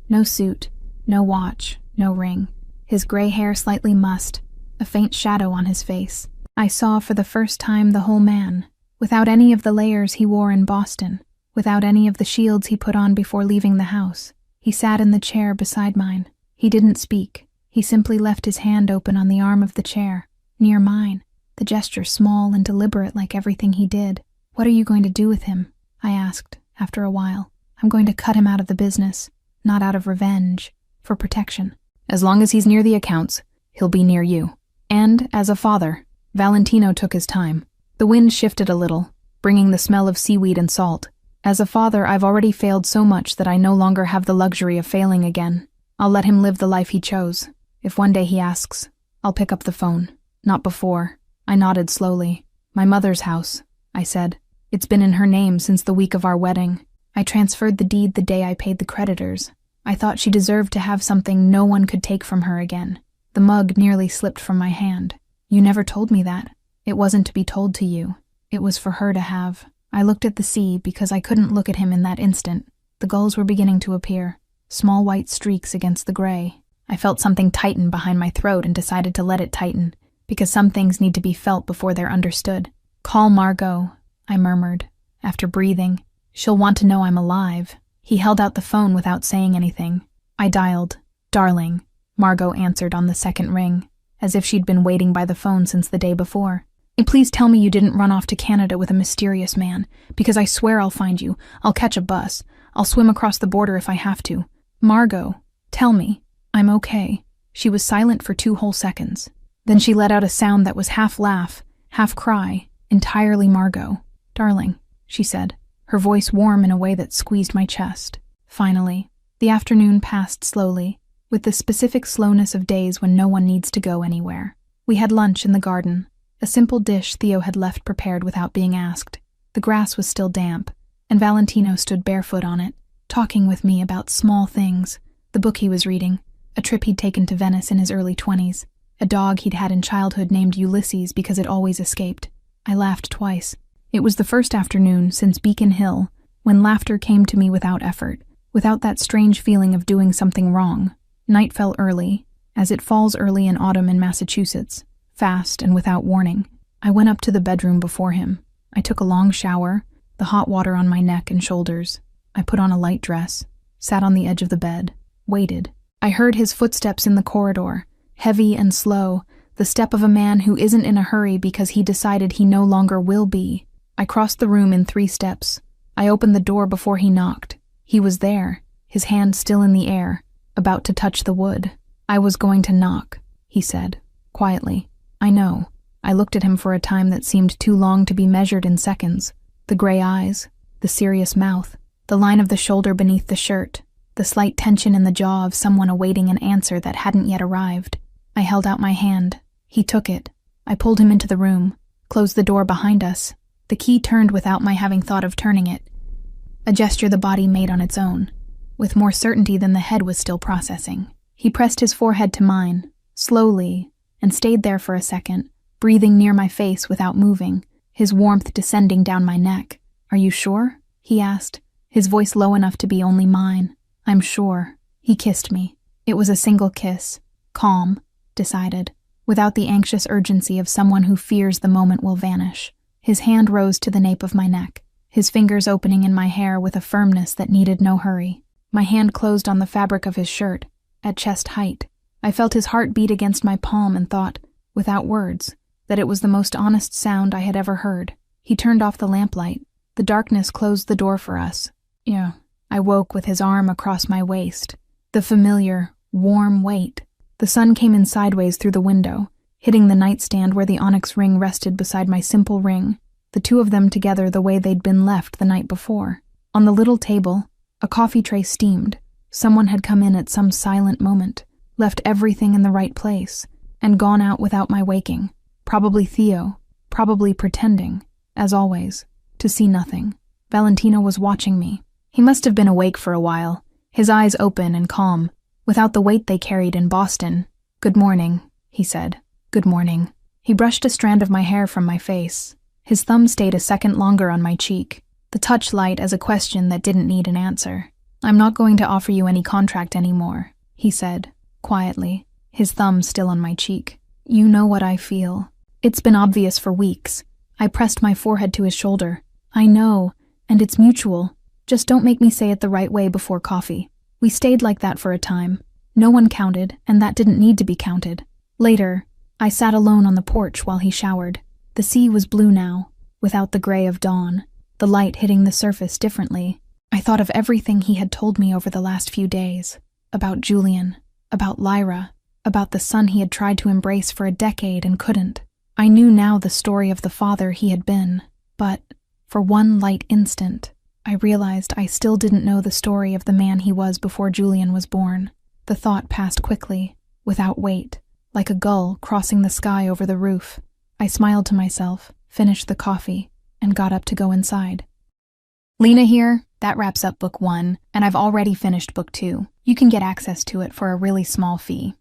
No suit, no watch, no ring. His gray hair slightly mussed, a faint shadow on his face. I saw for the first time the whole man, without any of the layers he wore in Boston, without any of the shields he put on before leaving the house. He sat in the chair beside mine. He didn't speak. He simply left his hand open on the arm of the chair, near mine, the gesture small and deliberate like everything he did. "What are you going to do with him?" I asked, after a while. "I'm going to cut him out of the business, not out of revenge, for protection. As long as he's near the accounts, he'll be near you. And, as a father," Valentino took his time. The wind shifted a little, bringing the smell of seaweed and salt. "As a father, I've already failed so much that I no longer have the luxury of failing again. I'll let him live the life he chose. If one day he asks, I'll pick up the phone. Not before." I nodded slowly. "My mother's house," I said. "It's been in her name since the week of our wedding. I transferred the deed the day I paid the creditors. I thought she deserved to have something no one could take from her again." The mug nearly slipped from my hand. "You never told me that. It wasn't to be told to you. It was for her to have." I looked at the sea because I couldn't look at him in that instant. The gulls were beginning to appear, small white streaks against the gray. I felt something tighten behind my throat and decided to let it tighten, because some things need to be felt before they're understood. "Call Margot," I murmured, after breathing. "She'll want to know I'm alive." He held out the phone without saying anything. I dialed. "Darling," Margot answered on the second ring, as if she'd been waiting by the phone since the day before. "And please tell me you didn't run off to Canada with a mysterious man, because I swear I'll find you. I'll catch a bus. I'll swim across the border if I have to. Margot, tell me. I'm okay." She was silent for 2 whole seconds. Then she let out a sound that was half laugh, half cry, entirely Margot. "Darling," she said, her voice warm in a way that squeezed my chest. Finally, the afternoon passed slowly, with the specific slowness of days when no one needs to go anywhere. We had lunch in the garden, a simple dish Theo had left prepared without being asked. The grass was still damp, and Valentino stood barefoot on it, talking with me about small things, the book he was reading, a trip he'd taken to Venice in his early 20s, a dog he'd had in childhood named Ulysses because it always escaped. I laughed twice. It was the first afternoon since Beacon Hill when laughter came to me without effort, without that strange feeling of doing something wrong. Night fell early, as it falls early in autumn in Massachusetts, fast and without warning. I went up to the bedroom before him. I took a long shower, the hot water on my neck and shoulders. I put on a light dress, sat on the edge of the bed, waited. I heard his footsteps in the corridor, heavy and slow, the step of a man who isn't in a hurry because he decided he no longer will be. I crossed the room in 3 steps. I opened the door before he knocked. He was there, his hand still in the air, about to touch the wood. "I was going to knock," he said, quietly. "I know." I looked at him for a time that seemed too long to be measured in seconds. The gray eyes, the serious mouth, the line of the shoulder beneath the shirt, the slight tension in the jaw of someone awaiting an answer that hadn't yet arrived. I held out my hand. He took it. I pulled him into the room, closed the door behind us. The key turned without my having thought of turning it, a gesture the body made on its own, with more certainty than the head was still processing. He pressed his forehead to mine, slowly, and stayed there for a second, breathing near my face without moving, his warmth descending down my neck. "Are you sure?" he asked, his voice low enough to be only mine. "I'm sure." He kissed me. It was a single kiss, calm, decided, without the anxious urgency of someone who fears the moment will vanish. His hand rose to the nape of my neck, his fingers opening in my hair with a firmness that needed no hurry. My hand closed on the fabric of his shirt, at chest height. I felt his heart beat against my palm and thought, without words, that it was the most honest sound I had ever heard. He turned off the lamplight. The darkness closed the door for us. I woke with his arm across my waist. The familiar, warm weight. The sun came in sideways through the window, hitting the nightstand where the onyx ring rested beside my simple ring, the two of them together the way they'd been left the night before. On the little table, a coffee tray steamed. Someone had come in at some silent moment, left everything in the right place, and gone out without my waking. Probably Theo, probably pretending, as always, to see nothing. Valentino was watching me. He must have been awake for a while, his eyes open and calm, without the weight they carried in Boston. "Good morning," he said. "Good morning." He brushed a strand of my hair from my face. His thumb stayed a second longer on my cheek, the touch light as a question that didn't need an answer. "I'm not going to offer you any contract anymore," he said, quietly, his thumb still on my cheek. "You know what I feel. It's been obvious for weeks." I pressed my forehead to his shoulder. "I know, and it's mutual. Just don't make me say it the right way before coffee." We stayed like that for a time. No one counted, and that didn't need to be counted. Later, I sat alone on the porch while he showered. The sea was blue now, without the gray of dawn, the light hitting the surface differently. I thought of everything he had told me over the last few days, about Julian, about Lyra, about the son he had tried to embrace for a decade and couldn't. I knew now the story of the father he had been, but, for one light instant, I realized I still didn't know the story of the man he was before Julian was born. The thought passed quickly, without weight, like a gull crossing the sky over the roof. I smiled to myself, finished the coffee, and got up to go inside. Lena here, that wraps up book 1, and I've already finished book 2. You can get access to it for a really small fee.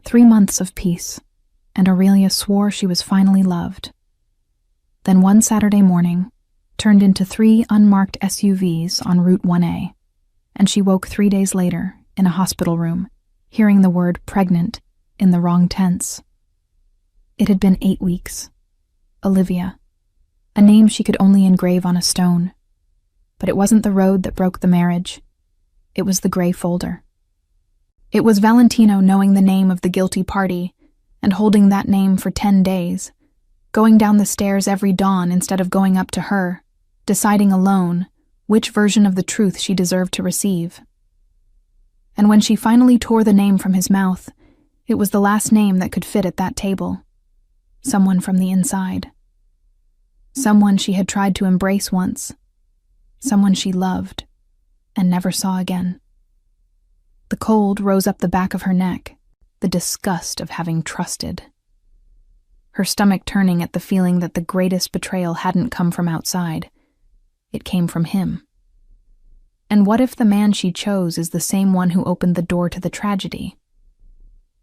3 months of peace, and Aurelia swore she was finally loved. Then one Saturday morning turned into 3 unmarked SUVs on Route 1A, and she woke 3 days later in a hospital room, hearing the word pregnant in the wrong tense. It had been 8 weeks. Olivia, a name she could only engrave on a stone. But it wasn't the road that broke the marriage. It was the gray folder. It was Valentino knowing the name of the guilty party and holding that name for 10 days, going down the stairs every dawn instead of going up to her, deciding alone which version of the truth she deserved to receive. And when she finally tore the name from his mouth, it was the last name that could fit at that table. Someone from the inside. Someone she had tried to embrace once. Someone she loved and never saw again. The cold rose up the back of her neck, the disgust of having trusted. Her stomach turning at the feeling that the greatest betrayal hadn't come from outside. It came from him. And what if the man she chose is the same one who opened the door to the tragedy?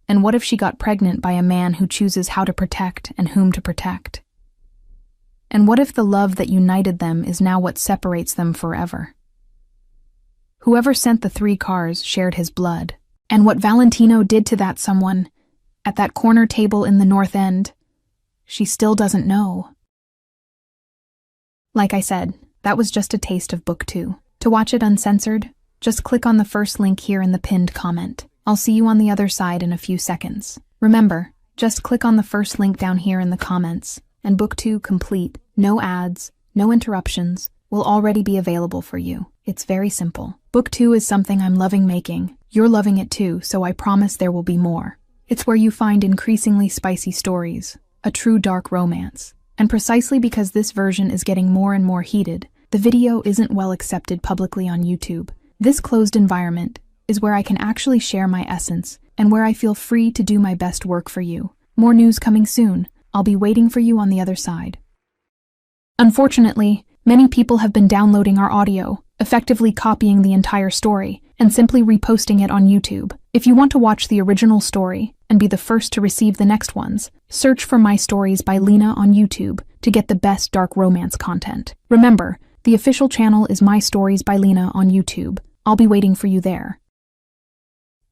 And what if she got pregnant by a man who chooses how to protect and whom to protect? And what if the love that united them is now what separates them forever? Whoever sent the 3 cars shared his blood, and what Valentino did to that someone, at that corner table in the North End, she still doesn't know. Like I said, that was just a taste of book 2. To watch it uncensored, just click on the first link here in the pinned comment. I'll see you on the other side in a few seconds. Remember, just click on the first link down here in the comments, and book 2 complete, no ads, no interruptions, will already be available for you. It's very simple. Book 2 is something I'm loving making. You're loving it too, so I promise there will be more. It's where you find increasingly spicy stories, a true dark romance. And precisely because this version is getting more and more heated, the video isn't well accepted publicly on YouTube. This closed environment is where I can actually share my essence and where I feel free to do my best work for you. More news coming soon. I'll be waiting for you on the other side. Unfortunately, many people have been downloading our audio, effectively copying the entire story, and simply reposting it on YouTube. If you want to watch the original story and be the first to receive the next ones, search for My Stories by Lena on YouTube to get the best dark romance content. Remember, The official channel is My Stories by Lena on YouTube. I'll be waiting for you there.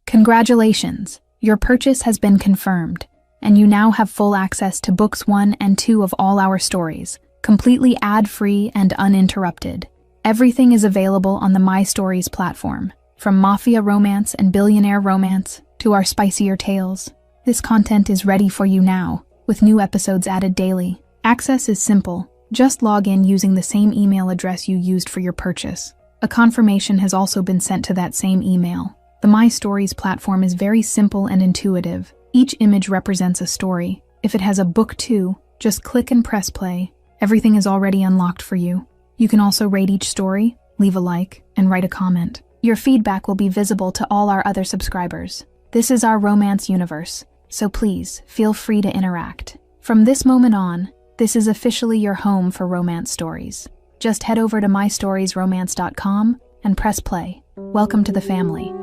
Congratulations! Your purchase has been confirmed, and you now have full access to books 1 and 2 of all our stories, completely ad-free and uninterrupted. Everything is available on the My Stories platform, from Mafia Romance and Billionaire Romance to our spicier tales. This content is ready for you now, with new episodes added daily. Access is simple. Just log in using the same email address you used for your purchase. A confirmation has also been sent to that same email. The My Stories platform is very simple and intuitive. Each image represents a story. If it has a book 2, just click and press play. Everything is already unlocked for you. You can also rate each story, leave a like, and write a comment. Your feedback will be visible to all our other subscribers. This is our romance universe, so please feel free to interact. From this moment on, this is officially your home for romance stories. Just head over to mystoriesromance.com and press play. Welcome to the family.